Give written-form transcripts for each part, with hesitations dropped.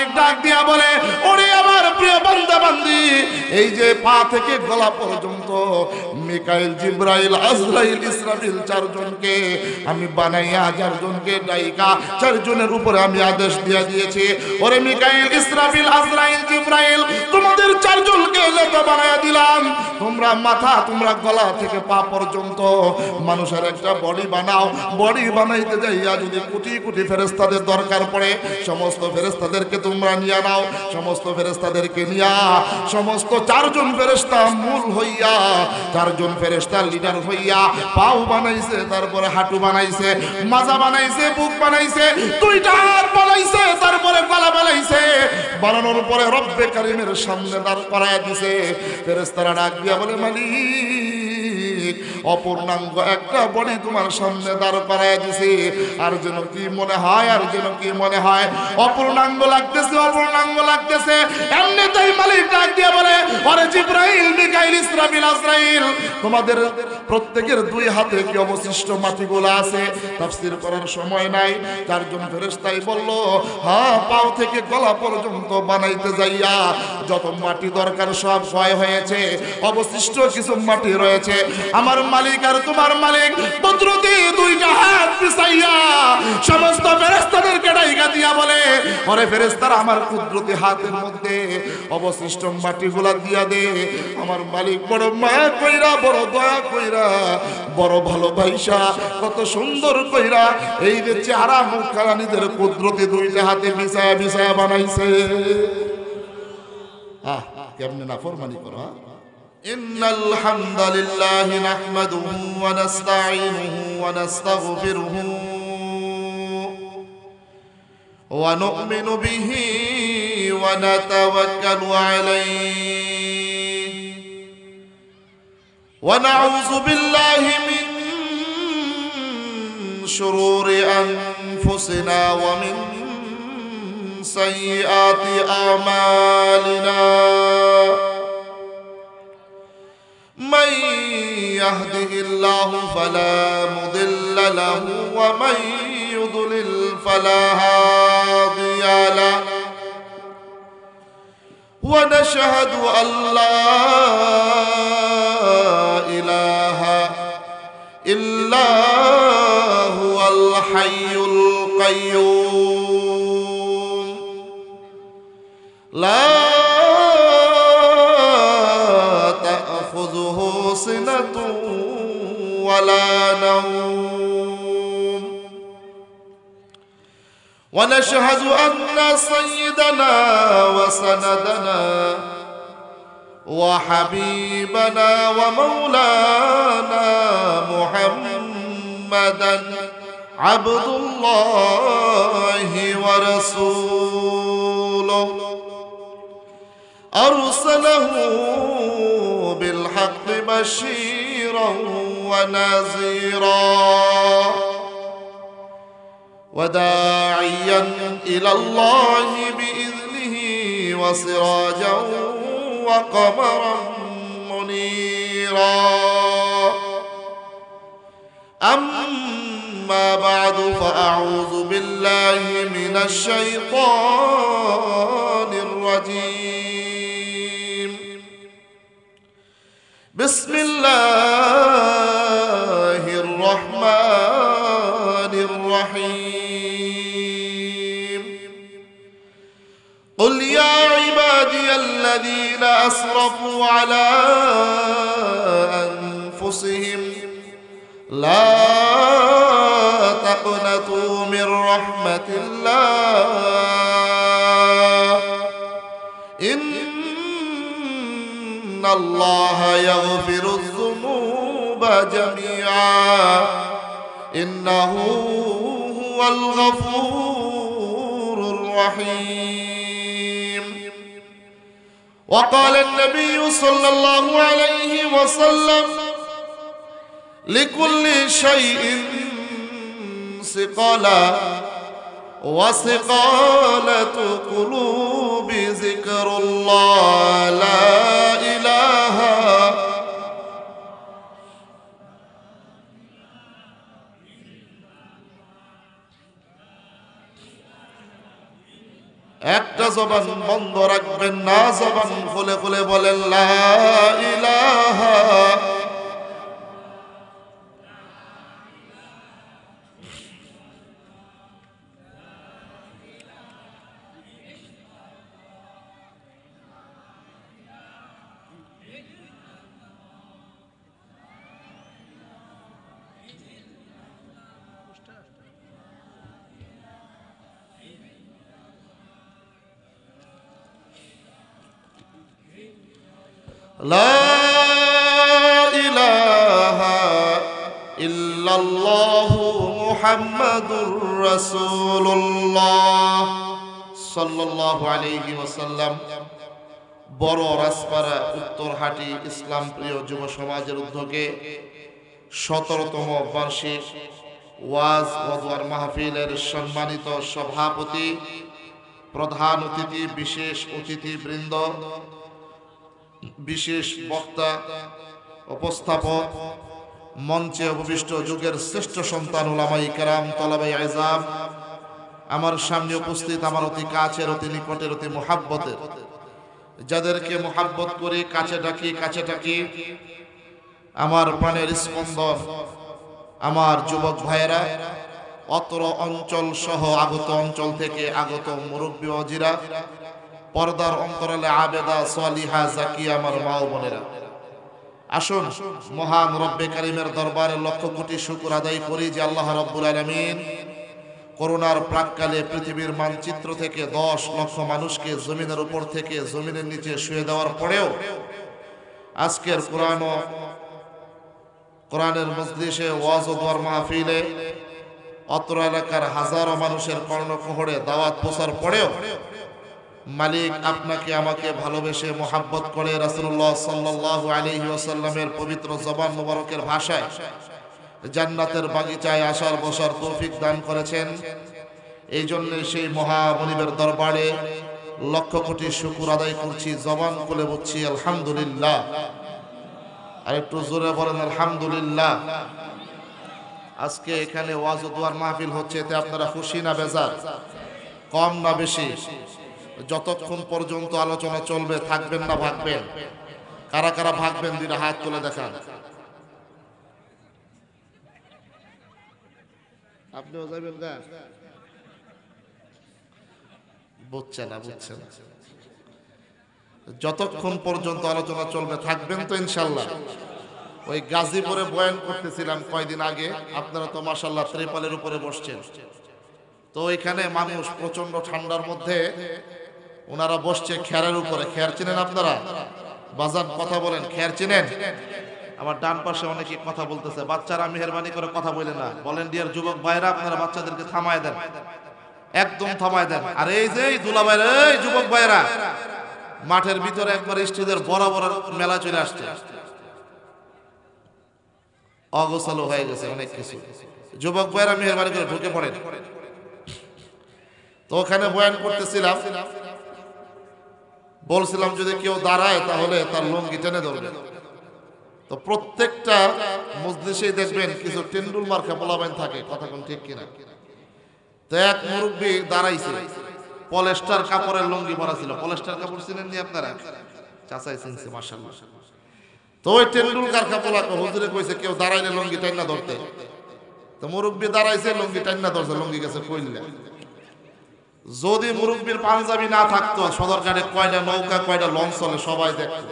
মালিক ডাক দিয়া বলে, ওরে আমার প্রিয় বান্দা বান্দি, এই যে পা থেকে গলা পর্যন্ত মিকাইল, জিব্রাইল, আজরাইল, ইসরাফিল চারজনকে আমি বানাইয়া, চারজনকে ডাইকা চারজনের উপরে আমি আদেশ দিয়া দিয়েছি, ওরে মিকাইল, ইসরাফিল, আজরাইল, জিব্রাইল, তোমাদের চারজনকে লেখা বানাইয়া দিলাম। তোমরা মাথা, তোমরা গলা থেকে পা পর্যন্ত মানুষের একটা বডি বানাও। বডি বানাইতে যাইয়া যদি কোটি কোটি ফেরেশতাদের দরকার পড়ে, সমস্ত ফেরেশতাদেরকে তোমরা নিয়ে নাও। সমস্ত ফেরেশতাদেরকে নিয়া সমস্ত চারজন ফেরেশতা মূল হইয়া, চারজন ফেরেশতা লিডার হইয়া পাও বানাইছে, তারপরে হাঁটু বানাইছে, মাজা বানাইছে, বুক বানাইছে, দুইটা হাত বানাইছে, তারপরে গলা বানাইছে। বানানোর পরে রব্বে কারিমের সামনে দাঁড় করায় দিছে। ফেরেশতারা ডাক দিয়া বলে, মালিক, অপূর্ণাঙ্গ একটা বডি তোমার সামনে দাঁড় করায় দিছে, আর যেন কি মনে হয়, আর যেন কি মনে হয় অপূর্ণাঙ্গ লাগতেছে, অপূর্ণাঙ্গ লাগতেছে। এমনিতেই মালিক ডাক দিয়া বলে, ওরে জিব্রাইল, মিকাইল, ইসরাফিল, আজরাইল, তোমাদের প্রত্যেকের দুই হাতে কি অবশিষ্ট মাটিগুলো আছে? তাফসীর করার সময় নাই। চারজন ফেরেশতাই বলল, হ্যাঁ, পাও থেকে গলা পর্যন্ত বানাইতে যাইয়া যত মাটি দরকার সব ক্ষয় হয়েছে, অবশিষ্ট কিছু মাটি রয়েছে। আমার মালিক আর তোমার মালিক কুদরতি দুইটা হাত পিছাইয়া সমস্ত ফেরেশতাদেরকে ডাইকা দিয়া বলে, ওরে ফেরেশতারা, আমার কুদরতি হাতের মধ্যে অবশিষ্ট মাটিগুলা দিয়া দে। আমার মালিক বড় মায়া কইরা, বড় দয়া কইরা, বড় ভালোবাসা, কত সুন্দর কইরা এই যে চেহারা মুখখানা নিজের কুদরতি দুইটা হাতে বিছায়া বিছায়া বানাইছে। কেমনে নাফরমানি করো? ইন্নাল হামদালিল্লাহি নাহমাদুহু ওয়া নাস্তাঈনুহু ওয়া নাস্তাগফিরুহু ওয়া নু'মিনু বিহি ওয়া নাতাওয়াক্কালু আলাইহি ওয়া নাউযু বিল্লাহি মিন শুরুরি আনফুসিনা ওয়া মিন সাইয়্যাতি আমালিনা। من يهده الله فلا مضل له ومن يضلل فلا هادي له ونشهد أن لا إله إلا هو الحي القيوم لا سنة ولا نوم ونشهد أن سيدنا وسندنا وحبيبنا ومولانا محمدا عبد الله ورسوله أرسله بالحق بشيرا ونذيرا وداعيا إلى الله بإذنه وسراجا وقمرا منيرا. أما بعد فأعوذ بالله من الشيطان الرجيم. بسم الله الرحمن الرحيم. قل يا عبادي الذين أسرفوا على أنفسهم لا تقنطوا من رحمة الله إن الله يغفر الذنوب جميعا إنه هو الغفور الرحيم. وقال النبي صلى الله عليه وسلم لكل شيء ثقلا وثقالة قلوب ذكر الله لا إله একটা জবান বন্ধ রাখবেন না, জবান খুলে খুলে বলেন লা ইলাহা। লা ইলাহা ইল্লাল্লাহু মুহাম্মাদুর রাসূলুল্লাহ সাল্লাল্লাহু আলাইহি ওয়াসাল্লাম। বড় রাজপাড়া উত্তরহাটি ইসলাম প্রিয় যুব সমাজের উদ্যোগে 17তম বার্ষিক ওয়াজ ও দোয়ার মাহফিলের সম্মানিত সভাপতি, প্রধান অতিথি, বিশেষ অতিথিবৃন্দ, বিশেষ বক্তা, উপস্থাপক, মঞ্চে উপবিষ্ট যুগের শ্রেষ্ঠ সন্তান উলামায়ে কেরাম, তলাবায়ে ইলম, আমার সামনে উপস্থিত আমার অতি কাছের, অতি নিকটের, অতি মুহাব্বতের, যাদেরকে মুহাব্বত করি, কাছে ডাকি, আমার প্রাণের স্পন্দন, আমার যুবক ভাইয়েরা, অত্র অঞ্চল সহ আগত অঞ্চল থেকে আগত মুরব্বী ওয়াজিরা, পর্দার অন্তরালে আবেদা সালিহা জাকিয়া আমার মা ও বোনেরা, আসুন মহান রব্বে কারিমের দরবারে লক্ষ কোটি শুকর আদায় করি যে আল্লাহ রাব্বুল আলামিন করোনার প্রাককালে পৃথিবীর মানচিত্র থেকে 10 লক্ষ মানুষকে জমিনের উপর থেকে জমিনের নিচে শুয়ে দেওয়ার পরেও আজকের কোরআনের মজলিসে ওয়াজ ও দোয়ার মাহফিলে অত্র এলাকার হাজারো মানুষের কর্ণকুহরে দাওয়াত পৌঁছার পরেও মালিক আপনাকে আমাকে ভালোবেসে মোহাব্বত করে রাসূলুল্লাহ সাল্লাল্লাহু আলাইহি ওয়াসাল্লামের পবিত্র জবান মোবারকের ভাষায় জান্নাতের বাগিচায় আসার বসার তৌফিক দান করেছেন। এই জন্য সেই মহামনিবের দরবারে লক্ষ কোটি শুকর আদায় করছি, জবান খুলে বলছি আলহামদুলিল্লাহ। আর একটু জোরে বলেন আলহামদুলিল্লাহ। আজকে এখানে ওয়াজ ও দোয়ার মাহফিল হচ্ছে, এতে আপনারা খুশি না বেজার? কম না বেশি? যতক্ষণ পর্যন্ত আলোচনা চলবে থাকবেন না ভাগবেন? কারা কারা ভাগবেন দুইটা হাত তুলে দেখান। আপনিও যাবেন গা? বুঝছেন না? যতক্ষণ পর্যন্ত আলোচনা চলবে থাকবেন তো ইনশাল্লাহ। ওই গাজীপুরে বয়ান করতেছিলাম কয়দিন আগে, আপনারা তো মাশাআল্লাহ ত্রিপালের উপরে বসছেন। তো এখানে মানুষ প্রচন্ড ঠান্ডার মধ্যে ওনারা বসছে খেরের উপরে। খের চিনেন আপনারা? বাজান কথা বলেন, খের চিনেন? আমার ডান পাশে অনেকে কথা বলতেছে। বাচ্চারা মেহেরবানি করে কথা বলেন না। ভলেন্টিয়ার যুবক ভাইরা আপনারা বাচ্চাদেরকে থামায় দেন, একদম থামায় দেন। আর এই যে দুলাভাই, এই যুবক ভাইরা মাঠের ভিতরে একবার স্টেজের বরাবর মেলা চলে আসছে, অগোছালো হয়ে গেছে অনেক কিছু। যুবক ভাইরা মেহেরবানি করে ঢুকে পড়েন। তো ওখানে বয়ান করতেছিলাম, বলছিলাম যদি কেউ দাঁড়ায় তাহলে তার লুঙ্গি টেনে ধরবে। তো প্রত্যেকটা মজলিসেই দেখবেন কিছু টেন্ডুল মার্কা পোলাবেন থাকে, কথা কোন ঠিক কিনা? তো এক মুরব্বী দাঁড়াইছে, পলেস্টার কাপড়ের লুঙ্গি পরা ছিল। পলেস্টার কাপড় চিনেন নি আপনারা? চাচাই চিনছে মাশাআল্লাহ। তো ওই টেন্ডুল কারখা পোলাকে হুজুরে কইছে কেউ দাঁড়াইলে লুঙ্গি টাইনা ধরতে। তো মুরব্বী দাঁড়াইছে, লুঙ্গি টাইনা ধরছে, লুঙ্গি গেছে কইলা। যদি মুরব্বীর পাঞ্জাবি না থাকতো সদরঘাটে কয়টা নৌকা কয়টা লঞ্চ চলে সবাই দেখত।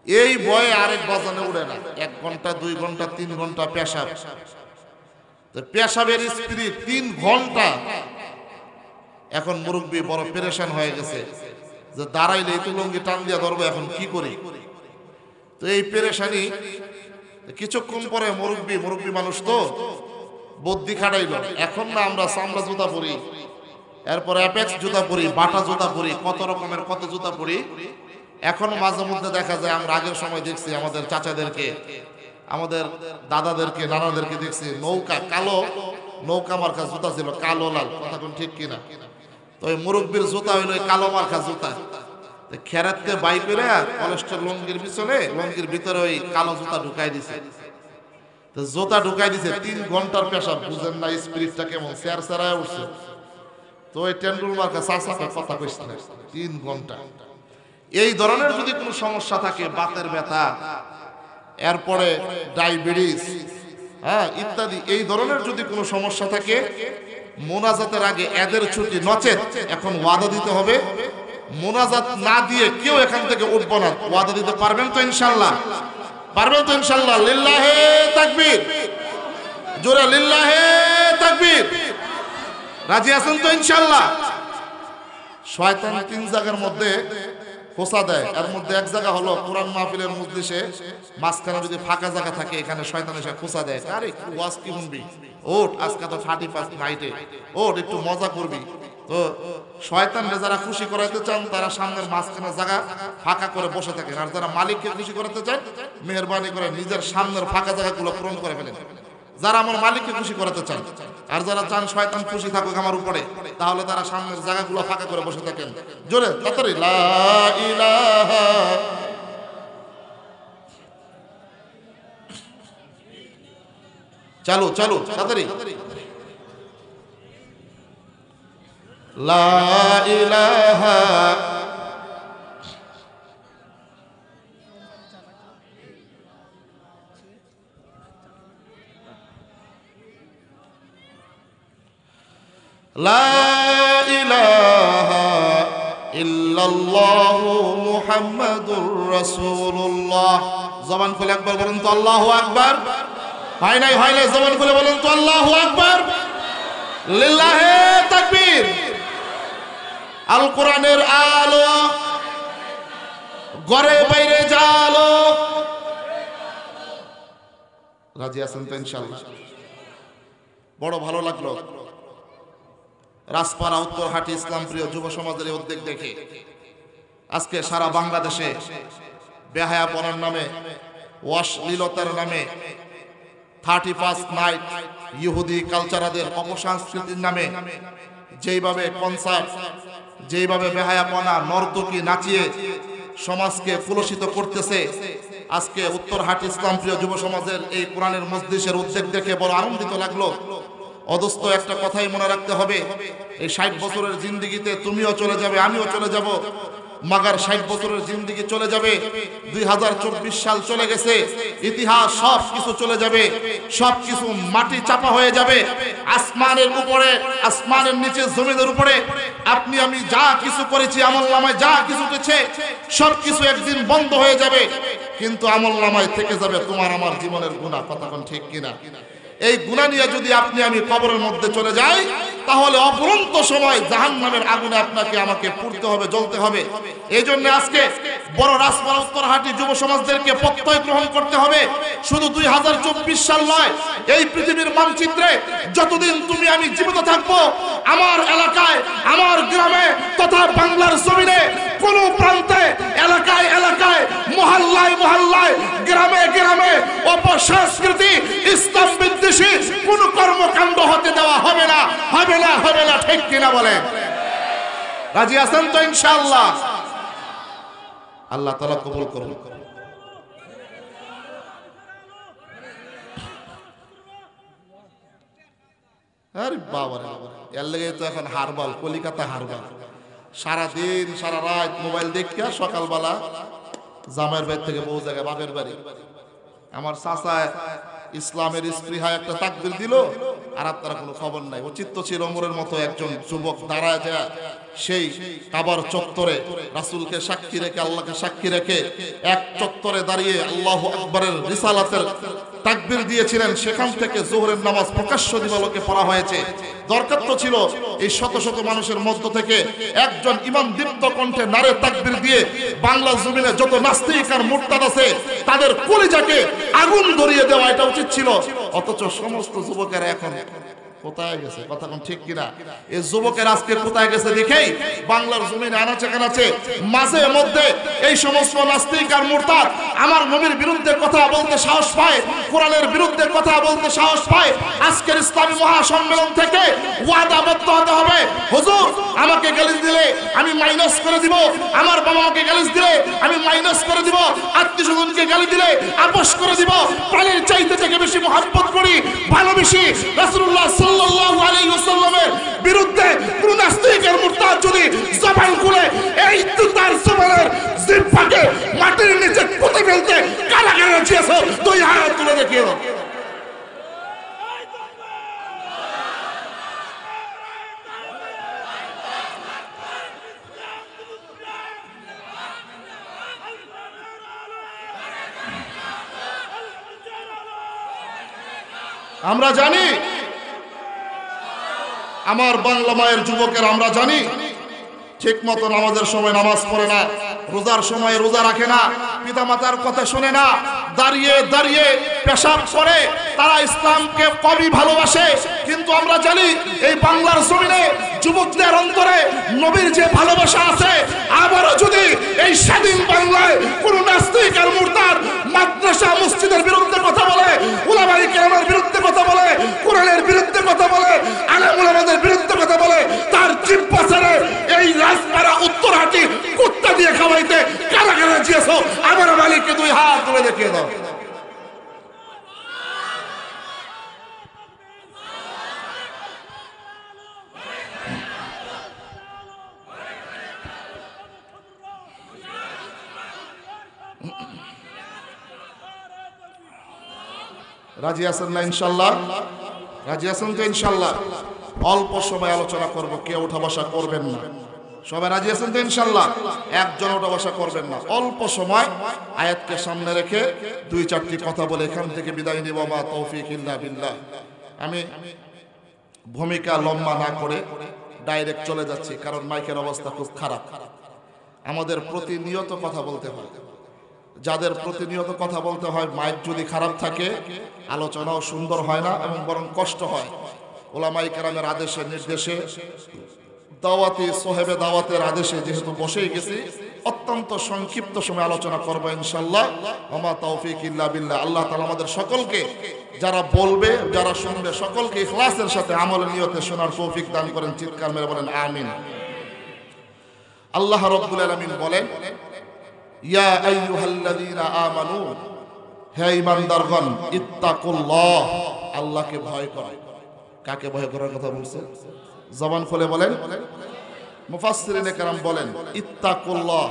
এই ভয়ে আরেক বাজানে উড়ে না। 1 ঘন্টা 2 ঘন্টা 3 ঘন্টা পেশাব, তো পেশাবের স্পিড 3 ঘন্টা। এখন মুরব্বী বড় পেরেশান হয়ে গেছে যে দাঁড়াইলে তো লুঙ্গি টান দিয়া ধরবো, এখন কি করি? তো এই পেরেশানি কিছুক্ষণ পরে মুরব্বী মানুষ তো বুদ্ধি খাটাইল। এখন না আমরা চামড়া জুতা পরি, এরপর অ্যাপেক্স জুতা পরি, বাটা জুতা পরি, কত রকমের কত জুতা পরি। এখন মাঝে মধ্যে দেখা যায়, আমরা আগের সময় দেখছি আমাদের চাচাদেরকে, আমাদের দাদাদেরকে, নানাদেরকে দেখছি কালো নৌকা মার্কা জুতা ছিল, কালো লাল, কথা কোন ঠিক কিনা? তো ওই মুরব্বীর জুতা হইলো কালো মার্কা জুতা। খেরাতে বাই করে কলেস্টার লুঙ্গির পিছনে, লুঙ্গির ভিতরে ওই কালো জুতা ঢুকাই দিছে। তো জুতা ঢুকাই দিছে, 3 ঘন্টার পেশাব। বুঝেন না স্পিরিটটা কেমন? চেয়ার চেরায় উঠছে। তো ওই টেন্ডুল মার্কা চাচাকে কথা কইস না 3 ঘন্টা। এই ধরনের যদি কোনো সমস্যা থাকে, বাতের ব্যথা, এরপরে ডায়াবেটিস, হ্যাঁ ইত্যাদি, এই ধরনের যদি কোনো সমস্যা থাকে, মোনাজাতের আগে এদের ছুটি, নচেত এখন ওয়াদা দিতে হবে, মোনাজাত না দিয়ে কেউ এখান থেকে উঠবো না। ওয়াদা দিতে পারবেন তো ইনশাল্লাহ? পারবেন তো ইনশাল্লাহ? লিল্লাহে তাকবীর, জোরে লিল্লাহে তাকবীর। রাজি আছেন তো ইনশাল্লাহ? শয়তান 3 জায়গার মধ্যে খোঁচা দেয়, এর মধ্যে এক জায়গা হলো কোরআন মাহফিলের মজলিসে মাঝখানে যদি ফাঁকা জায়গা থাকে, এখানে শয়তান এসে খোঁচা দেয়, আরে ওয়াজ কি শুনবি, ওঠ আজকে তো 31 নাইটে, ওঠ একটু মজা করবি। তো শয়তানকে যারা খুশি করাইতে চান তারা সামনের মাঝখানে জায়গা ফাঁকা করে বসে থাকেন, আর যারা মালিককে খুশি করাতে চান মেহেরবানি করে নিজের সামনের ফাঁকা জায়গাগুলো পূরণ করে ফেলেন, যারা আমার মালিককে খুশি করাতে চান। আর যারা চান শয়তান খুশি থাকুক আমার উপরে, তাহলে তারা সামনের জায়গাগুলো ফাঁকা করে বসে থাকেন। জোরে তাড়াতাড়ি লা ইলাহা, চালু চালু তাড়াতাড়ি, লা ইলাহা লা ইলাহা ইল্লাল্লাহু মুহাম্মাদুর রাসূলুল্লাহ। জবান খুলে একবার বলেন তো আল্লাহু আকবার। হয় নাই জবান খুলে বলেন তো আল্লাহু আকবার। লিল্লাহে তাকবীর। আল কোরআনের আলো ঘরে বাইরে জালো। রাজি আছেন তো ইনশাআল্লাহ? বড় ভালো লাগলো রাজপাড়া উত্তরহাটি ইসলাম প্রিয় যুব সমাজের এই উদ্যোগ দেখে। আজকে সারা বাংলাদেশে বেহায়াপনার নামে, অশ্লীলতার নামে, 31 নাইট, ইহুদি কালচারাদের অপসংস্কৃতির নামে যেইভাবে কনসার্ট, যেইভাবে বেহায়াপনা, নর্তকী নাচিয়ে সমাজকে কুলসিত করতেছে, আজকে উত্তরহাটি ইসলাম প্রিয় যুব সমাজের এই কোরআনের মজলিসের উদ্যোগ দেখে বড় আনন্দিত লাগলো। অদস্ত একটা কথাই মনে রাখতে হবে, এই 60 বছরের জিন্দিগিতে তুমিও চলে যাবে, আমিও চলে যাব, মাগার 60 বছরের জিন্দিগি চলে যাবে, 2024 সাল চলে গেছে, ইতিহাস সব কিছু চলে যাবে, সব কিছু মাটি চাপা হয়ে যাবে। আসমানের উপরে, আসমানের নিচে, জমিনের উপরে আপনি আমি যা কিছু করেছি, আমলনামায় যা কিছু উঠেছে সব কিছু একদিন বন্ধ হয়ে যাবে, কিন্তু আমলনামায় থেকে যাবে তোমার আমার জীবনের গুনাহ। কথা কোন ঠিক কিনা? এই গুনাহ নিয়ে যদি আপনি আমি কবরের মধ্যে চলে যাই, তাহলে অপরন্ত সময় জাহান্নামের আগুনে আপনাকে আমাকে পুড়তে হবে, জ্বলতে হবে। এই জন্য আজকে বড় রাজপাড়া উত্তরহাটি যুব সমাজদেরকে প্রত্যয় গ্রহণ করতে হবে। শুধু 2024 সাল নয়, এই পৃথিবীর মানচিত্রে যতদিন তুমি আমি জীবিত থাকবো, আমার এলাকায়, আমার গ্রামে তথা বাংলার জমিনে কোন প্রান্তে, এলাকায় এলাকায়, মহল্লায় মহল্লায়, গ্রামে গ্রামে অপসংস্কৃতি, ইসলাম বিদ্বেষী কোন কর্মকাণ্ড হতে দেওয়া হবে না, হবে না, হবে না। ঠিক কিনা বলে? রাজি আছেন তো ইনশাআল্লাহ? আল্লাহ তাআলা কবুল করুন। আরে বাবা রে, এর লাগে তো এখন হারবাল, কলিকাতা হারবাল, সারাদিন সারা রাত মোবাইল দেখিয়া সকালবেলা জামাইয়ের বাড়ি থেকে বউ জায়গায় বাপের বাড়ি। আমার চাচা ইসলামের স্পৃহায় একটা তাকবীর দিল, আর আপনারা কোনো খবর নাই। অচিত্ত ছিল ওমরের মতো একজন যুবক দাঁড়ায় যায় সেই কাবার চত্বরে, রাসূলকে সাক্ষী রেখে, আল্লাহকে সাক্ষী রেখে এক চত্বরে দাঁড়িয়ে আল্লাহু আকবারের রিসালাতের তাকবীর দিয়েছিলেন। সেখান থেকে যোহরের নামাজ প্রকাশ্য দিবালোকে পড়া হয়েছে। দরকার তো ছিল এই শত শত মানুষের মধ্য থেকে একজন ইমাম দীপ্ত কণ্ঠে নারে তাকবীর দিয়ে বাংলা জমিনে যত নাস্তিক আর মুরতাদ আছে তাদের কলিজাকে আগুন ধরিয়ে দেওয়া, এটা উচিত ছিল। অথচ সমস্ত যুবকেরা এখন কোথায় গেছে? কথা কোন ঠিক কিনা? এই যুবকের আজকে কোথায় গেছে দেখেই বাংলার জমিনে আনাচে কানাচে মাঝে মধ্যে এই সমস্ত নাস্তিক আর মুরতাদ আমার নবীর বিরুদ্ধে কথা বলতে সাহস পায়, কোরআনের বিরুদ্ধে কথা বলতে সাহস পায়, আজকের ইসলামী মহাসম্মেলন থেকে ওয়াদাবদ্ধ হতে হবে, হুজুর আমাকে গালি দিলে আমি মাইনাস করে দিব, আমার বাবা মাকে গালি দিলে আমি মাইনাস করে দিব, আত্মীয় স্বজনকে গালি দিলে আপোস করে দিব, প্রাণের চাইতে থেকে বেশি মহব্বত করি, ভালোবেসি। রাসূলুল্লাহ সাল্লাল্লাহু আলাইহি ওয়াসাল্লামের বিরুদ্ধে কোন নাস্তিক আর মুরতাদ যদি জবান খুলে, এই তো তার জবানের জিহ্বাকে মাটির নিচে পুঁতে ফেলতে কারা কারা চেয়েছো, দুই হাত তুলে দেখিয়ে দাও। আমরা জানি, আমার বাংলা মায়ের যুবকের আমরা জানি ঠিক মতো নামাজের সময় নামাজ পড়ে না, রোজার সময় রোজা রাখে না, পিতা মাতার কথা শোনে না, দাঁড়িয়ে দাঁড়িয়ে পেশাব করে, তারা ইসলামকে কবি ভালোবাসে। কিন্তু আমরা জানি এই বাংলার জমিনে যুবকদের অন্তরে নবীর যে ভালোবাসা আছে, আবারও যদি এই স্বাধীন বাংলায় কোন নাস্তিক আর মুরতাদ মাদ্রাসা মসজিদের বিরুদ্ধে কথা বলে, উলামায়ে কেরামের বিরুদ্ধে কথা বলে, কোরআনের বিরুদ্ধে কথা বলে, আলেম উলামাদের বিরুদ্ধে কথা বলে, তার জিহ্বা ছেড়ে এই রাজপাড়া উত্তরহাটি কুত্তা দিয়ে খাওয়াইতে কারা কারা জিয়েছো, আমার মালিককে দুই হাত তুলে দেখিয়ে দাও। রাজি আছেন না ইনশাল্লাহ? রাজি আছেন তো ইনশাল্লাহ? অল্প সময় আলোচনা করব, কেউ ওঠা বসা করবেন না। সবাই রাজি আছেন তো ইনশাল্লাহ? একজন ওঠা বসা করবেন না। অল্প সময় আয়াতকে সামনে রেখে দুই চারটি কথা বলে এখান থেকে বিদায় নিব। মা তৌফিক ইল্লা বিল্লাহ। আমি ভূমিকা লম্বা না করে ডাইরেক্ট চলে যাচ্ছি, কারণ মাইকের অবস্থা খুব খারাপ। আমাদের প্রতিনিয়ত কথা বলতে হয়, যাদের প্রতিনিয়ত কথা বলতে হয়, মাইক যদি খারাপ থাকে আলোচনাও সুন্দর হয় না এবং বরং কষ্ট হয়। ওলামায়ে কেরামের আদেশে নির্দেশে, দাওয়াতি সোহেবে দাওয়াতের আদেশে যেহেতু বসেই গেছি, অত্যন্ত সংক্ষিপ্ত সময় আলোচনা করবো ইনশাল্লাহ। ওমা তৌফিক ইল্লা বিল্লাহ। আল্লাহ তাআলা আমাদের সকলকে, যারা বলবে যারা শুনবে, সকলকে ইখলাসের সাথে আমলের নিয়তে শোনার তৌফিক দান করেন। চিৎকার মেরে বলেন আমিন। আল্লাহ রাব্বুল আলামিন বলেন, ইয়া আইয়ুহাল্লাযীনা আমানু, হে ঈমানদারগণ, ইত্তাকুল্লাহ, আল্লাহকে ভয় করো। কাকে ভয় করার কথা বলছে? জবান খুলে বলেন। মুফাসসিরিনে কেরাম বলেন ইত্তাকুল্লাহ,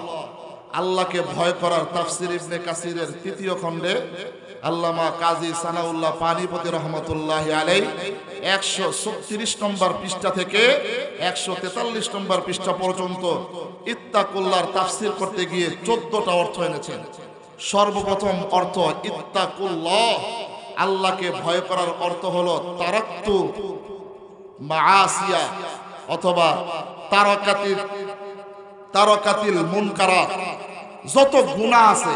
আল্লাহকে ভয় করার তাফসীর ইবনে কাসিরের ৩য় খণ্ডে আল্লামা কাজী সানাউল্লাহ পানিপতি রহমতুল্লাহি আলাইহি ১৩৬ নম্বর পৃষ্ঠা থেকে ১৪৩ নম্বর পৃষ্ঠা পর্যন্ত ইত্তাকুল্লাহর তাফসীর করতে গিয়ে ১৪টা অর্থ এনেছেন। সর্বপ্রথম অর্থ ইত্তাকুল্লাহ, আল্লাহকে ভয় করার অর্থ হলো তারাক্তু মাআসিয়া অথবা তারাকাতিল মুনকারাত। যত গুনাহ আছে,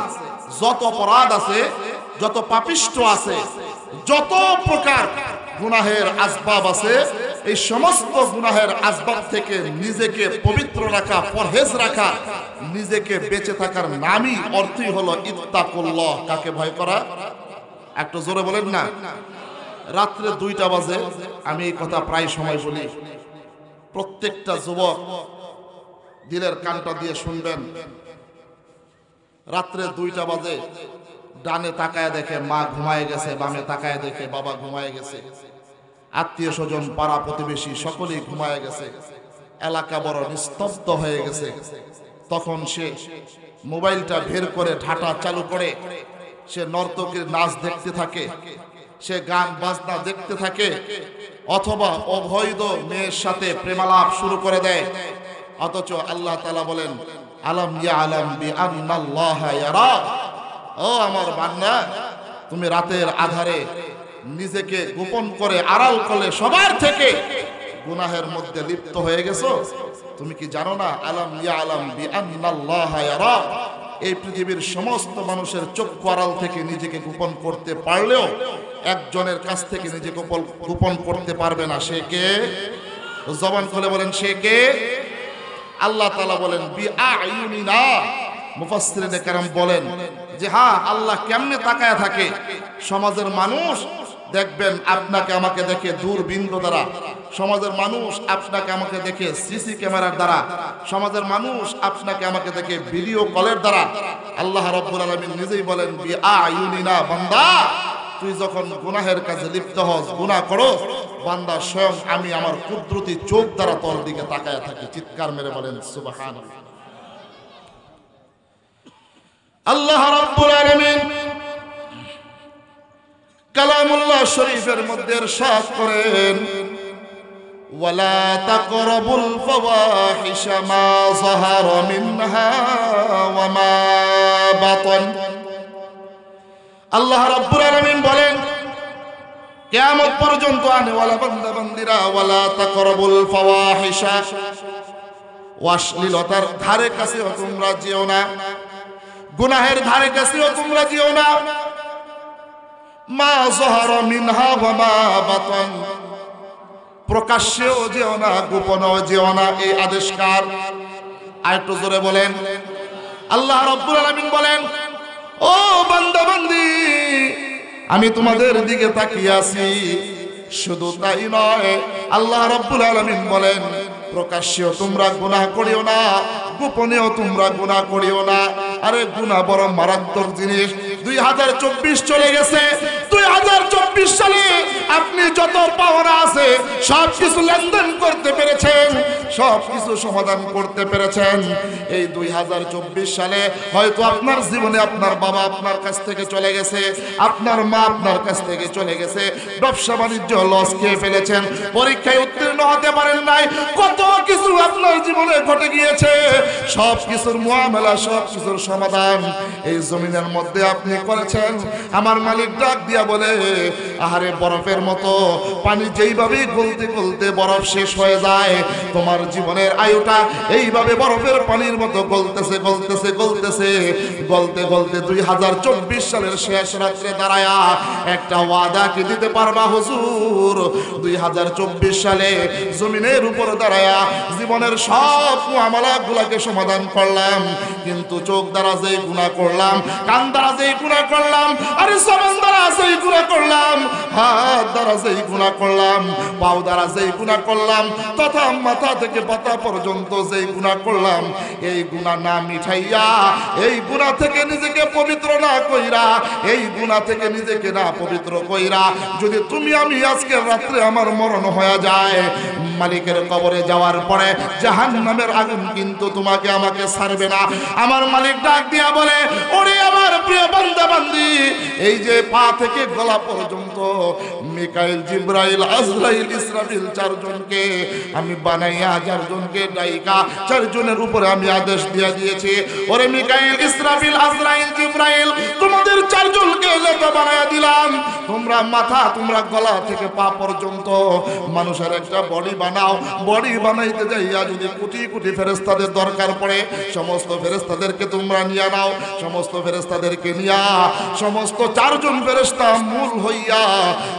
যত অপরাধ আছে, যত পাপিষ্ঠ আছে, যত প্রকার গুনাহের আসবাব আছে, এই সমস্ত গুনাহের আসবাব থেকে নিজেকে পবিত্র রাখা, পরহেজ রাখা, নিজেকে বেঁচে থাকার নামই অর্থই হলো ইত্তাকুল্লাহ। কাকে ভয় করা? একটু জোরে বলেন না। রাত্রে 2টা বাজে, আমি এই কথা প্রায় সময় বলি, প্রত্যেকটা যুবক দিলের কানটা দিয়ে শুনবেন। রাত্রে 2টা বাজে ডানে তাকায় দেখে মা ঘুমায় গেছে, বামে তাকায় দেখে বাবা ঘুমায় গেছে, আত্মীয় স্বজন পাড়া প্রতিবেশী সকলেই ঘুমায় গেছে, এলাকা বড় নিস্তব্ধ হয়ে গেছে। তখন সে মোবাইলটা বের করে ঠাটা চালু করে সে নর্তকীর নাচ দেখতে থাকে, সে গান বাজনা দেখতে থাকে, অথবা অবৈধ মেয়ের সাথে প্রেমালাপ শুরু করে দেয়। অথচ আল্লাহ তাআলা বলেন আলাম ইয়ালাম বিআন্নাল্লাহা ইয়ারা, ও আমার বান্দা, তুমি রাতের আধারে নিজেকে গোপন করে আড়াল করে সবার থেকে গুনাহের মধ্যে লিপ্ত হয়ে গেছো। তুমি কি জানো না? আলাম ইয়ালাম বিআন্নাল্লাহা ইয়ারা, এই পৃথিবীর সমস্ত মানুষের চক্ষু আড়াল থেকে নিজেকে গোপন করতে পারলেও একজনের কাছ থেকে নিজেকে গোপন করতে পারবে না। সে কে? জবান খুলে বলেন, সে কে? আল্লাহ তাআলা বলেন বিআইউনিনা। মুফাসসিরিনে কেরাম বলেন যে হ্যাঁ আল্লাহ কেমনে তাকায় থাকে। সমাজের মানুষ দেখবেন আপনাকে আমাকে দেখে দূরবীন দ্বারা, সমাজের মানুষ আপনাকে আমাকে দেখে সিসি ক্যামেরার দ্বারা, সমাজের মানুষ আপনাকে আমাকে দেখে ভিডিও কলের দ্বারা। আল্লাহ রাব্বুল আলামিন নিজেই বলেন বিআইউনিনা, বান্দা তুই যখন গুনাহের কাজে লিপ্ত হস, গুনাহ করস, বান্দা স্বয়ং আমি আমার কুদরতি চোখ দ্বারা তোর দিকে তাকায় থাকি। চিৎকার মেরে বলেন সুবহানাল্লাহ। আল্লাহ রাব্বুল আলামিন কালামুল্লাহ শরীফের মধ্যে ইরশাদ করেন ওয়ালা তাকরাবুল ফাওয়াহিশা মা যাহারা মিনহা ওয়া মা বাতান। আল্লাহ রাব্বুল আলামিন বলেন কিয়ামত পর্যন্ত আনেওয়ালা বান্দা বান্দিরা ওয়ালা তাকরাবুল ফাওয়াহিশা, অশ্লীলতার ধারে কাছেও তোমরা যেও না, গুনাহের ধারে কাছেও তোমরা যেও না, মা যাহারা মিনহা ওয়া মা বাতান, প্রকাশ্যেও যেও না, গোপনেও যেও না। এই আদেশ কার? আরেকটু জোরে বলেন। আল্লাহ রাব্বুল আলামিন বলেন ও বান্দা বান্দি আমি তোমাদের দিকে তাকিয়ে আছি। শুধু তাই নয়, আল্লাহ রাব্বুল আলামিন বলেন প্রকাশ্যেও তোমরা গুনাহ করিও না, গোপনেও তোমরা গুনাহ করিও না। আরে গুনাহ বড় মারাত্মক জিনিস। 2024 চলে গেছে, 2024 সালে আপনি যত পাওনা আছে সব কিছু লেনদেন করতে পেরেছেন, সব কিছু সমাধান করতে পেরেছেন। এই 2024 সালে হয়তো আপনার জীবনে আপনার বাবা আপনার কাছ থেকে চলে গেছে, আপনার মা আপনার কাছ থেকে চলে গেছে, ব্যবসা বাণিজ্য লস খেয়ে ফেলেছেন, পরীক্ষায় উত্তীর্ণ হতে পারেন নাই, কত কিছু আপনার জীবনে ঘটে গিয়েছে। সব কিছুর মুআমালা, সব কিছুর সমাধান এই জমিনের মধ্যে আপনি করেছেন। আমার মালিক ডাক দিয়া বলে আহারে বরফের মতো পানি যেইভাবে গলতে গলতে বরফ শেষ হয়ে যায়, তোমার জীবনের আয়ুটা এইভাবে বরফের পানির মতো গলতেছে গলতেছে গলতেছে গলতে গলতে 2024 সালের শেষ রাত্রে দাঁড়ায়া একটা ওয়াদা কি দিতে পারবা হুজুর? 2024 সালে জমিনের উপর দাঁড়ায়া জীবনের সব মুআমালাগুলোকে সমাধান করলাম, কিন্তু চোখ দ্বারা যেই গুনাহ করলাম, কান দ্বারা যেই গুনাহ করলাম, আরে জবান দ্বারা যেই গুনাহ করলাম, হাত দ্বারা যেই গুনাহ করলাম, পাও দ্বারা যেই গুনাহ করলাম, তথা মাথা থেকে পাতা পর্যন্ত যেই গুনাহ করলাম, এই গুনাহ না মিঠাইয়া, এই গুনাহ থেকে নিজেকে পবিত্র না কইরা, এই গুনাহ থেকে নিজেকে না পবিত্র কইরা যদি তুমি আমি আজকের রাত্রে আমার মরণ হয়ে যায়, মালিকের কবরে যাওয়ার পরে জাহান্নামের আগুন কিন্তু তোমাকে আমাকে ছাড়বে না। আমার মালিক ডাক দিয়া বলে ওরে আমার প্রিয় বান্দা বান্দি, এই যে পা থেকে গলা পর্যন্ত মিকাইল, জিবরাইল, আজরাইল, ইসরাফিল চারজনকে আমি বানাইয়া চারজনকে ডাইকা চারজনের উপরে আমি আদেশ দিয়ে দিয়েছি, ওরে মিকাইল, ইসরাফিল, আজরাইল, জিবরাইল তোমাদের চারজনকে লেখা বানাইয়া দিলাম। তোমরা মাথা, তোমরা গলা থেকে পা পর্যন্ত মানুষের একটা বডি বানাও। বডি বানাইতে যাইয়া যদি কোটি কোটি ফেরেশতাদের দরকার পড়ে, সমস্ত ফেরেশতাদেরকে তোমরা নিয়ে নাও। সমস্ত ফেরেশতাদেরকে নিয়া সমস্ত চারজন ফেরেশতা মূল হইয়া,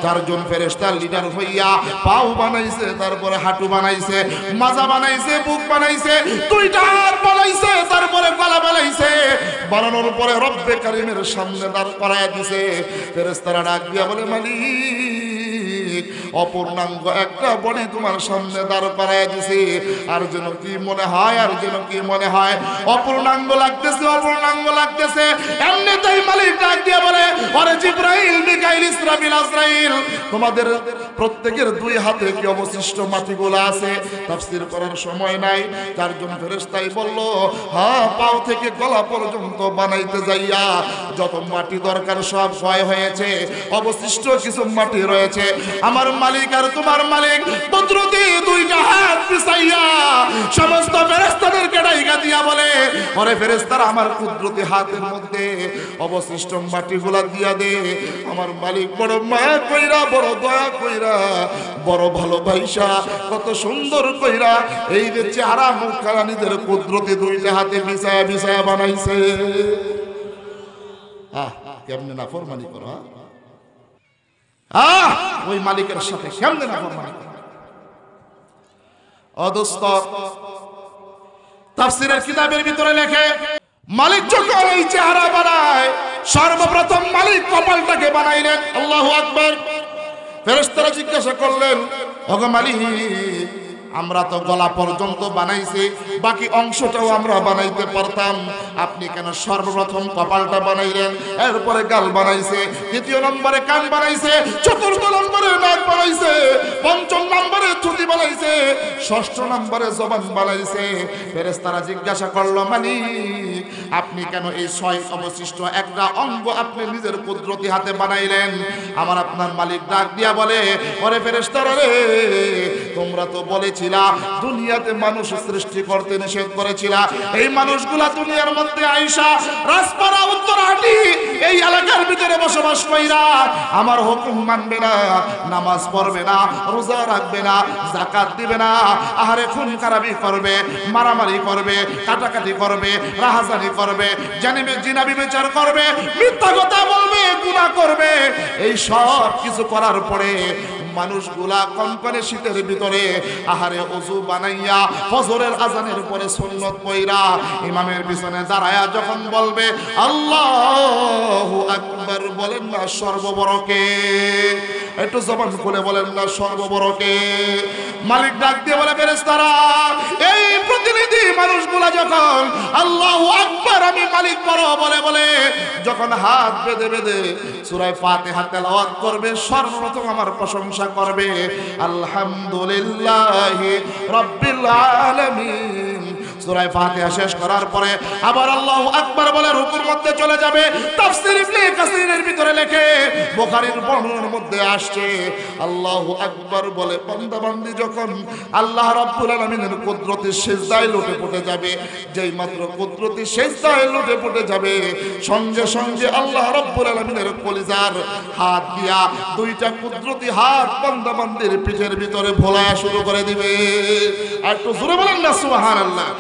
চারজন ফেরেশতা লিডার হইয়া পাও বানাইছে, তারপরে হাঁটু বানাইছে, মাজা বানাইছে, বুক বানাইছে, দুইটা হাত বানাইছে, তারপরে গলা বানাইছে। বানানোর পরে রব্বে কারিমের সামনে দাঁড় করায় দিছে। ফেরেশতারা ডাক দিয়া বলে মালিক অপূর্ণাঙ্গ একটা বডি তোমার সামনে দাঁড় করায় দিছে, আর যেন কি মনে হয়, আর যেন কি মনে হয় অপূর্ণাঙ্গ লাগতেছে, অপূর্ণাঙ্গ লাগতেছে। এমনিতেই মালিক ডাক দিয়ে বলে ওরে জিবরাইল, মিকাইল, ইসরাফিল, আজরাইল তোমাদের প্রত্যেকের দুই হাতে কি অবশিষ্ট মাটিগুলো আছে? তাফসীর করার সময় নাই। চারজন ফেরেশতাই বলল হ্যাঁ, পাও থেকে গলা পর্যন্ত বানাইতে যাইয়া যত মাটি দরকার সব ক্ষয় হয়েছে, অবশিষ্ট কিছু মাটি রয়েছে। আমার মালিক আর তোমার মালিক কুদরতি দুইটা হাত পিছাইয়া সমস্ত ফেরেশতাদেরকে ডাইকা দিয়া বলে ওরে ফেরেশতারা আমার কুদরতি হাতের মধ্যে অবশিষ্ট মাটিগুলা দিয়া দে। আমার মালিক বড় মায়া কইরা, বড় দয়া কইরা, বড় ভালোবাসা, কত সুন্দর কইরা এই যে চেহারা মুখখানা নিজের কুদরতি দুইটা হাতে বিছায়া বিছায়া বানাইছে। কেমনে না ফরমানি করো, ওই মালিকের সাথে কেমনে না ফরমানি করো। অদোস্ত তাফসীরের কিতাবের ভিতরে লেখে মালিক যখন এই চেহারা বানায় সর্বপ্রথম মালিক কপালটাকে বানাইলেন। আল্লাহু আকবার। ফেরেশতারা জিজ্ঞাসা করলেন, ওগো মালিক, আমরা তো গলা পর্যন্ত বানাইছি, বাকি অংশটাও আমরা বানাইতে পারতাম, আপনি কেন সর্বপ্রথম কপালটা বানাইলেন? এরপরে গাল বানাইছে, দ্বিতীয় নম্বরে কান বানাইছে, চতুর্থ নম্বরে নাক বানাইছে, পঞ্চম নম্বরে থুতি বানাইছে, ষষ্ঠ নম্বরে জবান বানাইছে। ফেরেশতারা জিজ্ঞাসা করলো, মালিক আপনি কেন এই 6 অবশিষ্ট একটা অঙ্গ আপনি নিজের কুদরতি হাতে বানাইলেন? আমার আপনার মালিক ডাক দিয়া বলে, ওরে ফেরেশতারা রে, তোমরা তো বলেছিলে দুনিয়াতে মানুষ সৃষ্টি করতে নিষেধ করেছিল, এই মানুষগুলা দুনিয়ার মধ্যে আইসা রাজপাড়া উত্তরহাটি এই এলাকার ভিতরে বসবাস কইরা আমার হুকুম মানবে না, নামাজ পড়বে না, রোজা রাখবে না, যাকাত দিবে না, আহারে খুন খারাপি করবে, মারামারি করবে, কাটাকাটি করবে, রাহাজানি করবে, জানিবে জিনা বিচার করবে, মিথ্যা কথা বলবে, গুনাহ করবে। এই সব কিছু করার পরে মানুষগুলা কনকনে শীতের ভিতরে আহারে ওযু বানাইয়া ফজরের আজানের পরে সুন্নত পয়রা ইমামের পিছনে দাঁড়ায়া যখন বলবে আল্লাহু আকবার, বলেন না সর্ববড় কে? একটু জবান খুলে বলেন না সর্ববড় কে? মালিক ডাক দিয়ে বলে, ফেরেশতারা এই প্রতিনিধি মানুষগুলা যখন আল্লাহু আকবার আমি মালিক বড় বলে বলে যখন হাত বেঁধে বেঁধে সূরা ফাতিহা তেলাওয়াত করবে, সর্বপ্রথম আমার প্রশংসা করবে, আলহামদুলিল্লাহি রাব্বিল আলামিন। সূরা ফাতিহা শেষ করার পরে আবার আল্লাহু আকবার বলে রুকুর মধ্যে চলে যাবে। তাফসীর ইবনে কাসিরের ভিতরে লেখে, বুখারীর বর্ণনার মধ্যে আসছে, আল্লাহু আকবার বলে বান্দা বান্দি যখন আল্লাহ রাব্বুল আলামিনের কুদরতি সিজদায় লুটে পড়ে যাবে, যেই মাত্র কুদরতি সিজদায় লুটে পড়ে যাবে, সঙ্গে সঙ্গে আল্লাহ রাব্বুল আলামিনের কলিজার হাত দিয়া দুইটা কুদরতি হাত বান্দা বান্দির পিঠের ভিতরে ভোলায়া শুরু করে দিবে। আর একটু জোরে বলেন না সুবহানাল্লাহ।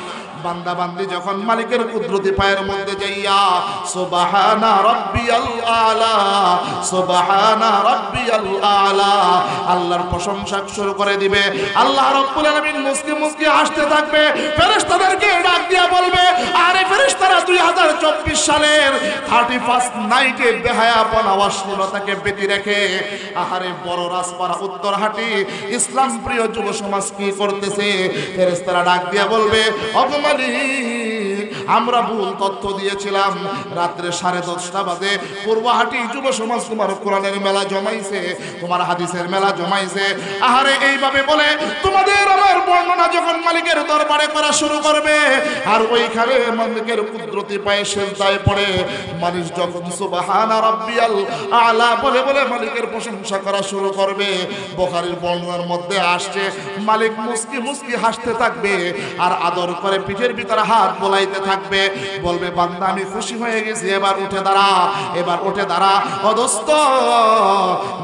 বান্দা বান্দি যখন মালিকের কুদরতি পায়ের মধ্যে যাইয়া সুবহানা রাব্বিয়াল আলা, সুবহানা রাব্বিয়াল আলা আল্লাহর প্রশংসা শুরু করে দিবে, আল্লাহ রাব্বুল আলামিন মুস্কি মুস্কি হাসতে থাকবে। ফেরেশতাদেরকে ডাক দিয়া বলবে, আরে ফেরেশতারা 2024 সালের 31 নাইটে বেহায়াপনা অশ্লীলতাকে বেঁধে রেখে আহারে বড় রাজপাড়া উত্তরহাটি ইসলাম প্রিয় যুব সমাজ কি করতেছে? ফেরেশতারা ডাক দিয়া বলবে, আমরা ভুল তথ্য দিয়েছিলাম, রাত্রে 10:30 বাজে পূর্বহাটি যুব সমাজ তোমার কোরআনের মেলা জমাইছে, তোমার হাদিসের মেলা জমাইছে। আহারে এইভাবে বলে তোমাদের আমার বর্ণনা যখন মালিকের দরবারে করা শুরু করবে, আর ওইখানে মালিকের কুদরতি পায়ে সিজদায় পড়ে মানুষ যখন সুবহানা রাব্বিয়াল আলা বলে বলে মালিকের প্রশংসা করা শুরু করবে, বুখারীর বর্ণনার মধ্যে আসছে মালিক মুস্কি মুস্কি হাসতে থাকবে আর আদর করে পিঠের ভিতরে হাত বোলাইতে থাকবে, বলবে বান্দা আমি খুশি হয়ে গেছি, এবার উঠে দাঁড়া, এবার উঠে দাঁড়া। ও দোস্ত,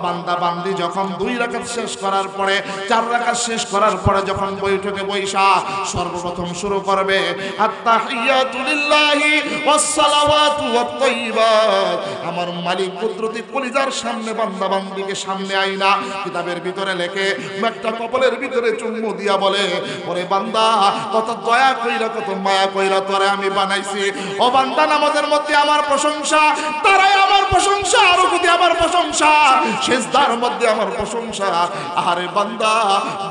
বান্দা বান্দি যখন 2 রাকাত শেষ করার পরে 4 রাকাত শেষ করার পরে যখন বৈঠকে বৈশা সর্বপ্রথম শুরু করবে আত্তাহিয়াতু লিল্লাহি ওয়াস সালাওয়াতু ওয়াত তাইয়্যিবাত। আমার মালিক কুদরতি কলিজার সামনে বান্দা বান্দিকে সামনে আইনা কিতাবের ভিতরে লেখে একটা কপালের ভিতরে চুম্বু দিয়া বলে, ওরে বান্দা কত দয়া কইরা কত মায়া কইরা তোরে আমি বানাইছি, ও বান্দা নামাজের মধ্যে আমার প্রশংসা, তারাই আমার প্রশংসা, রুকুতে আমার প্রশংসা, সিজদার মধ্যে আমার প্রশংসা, আরে বান্দা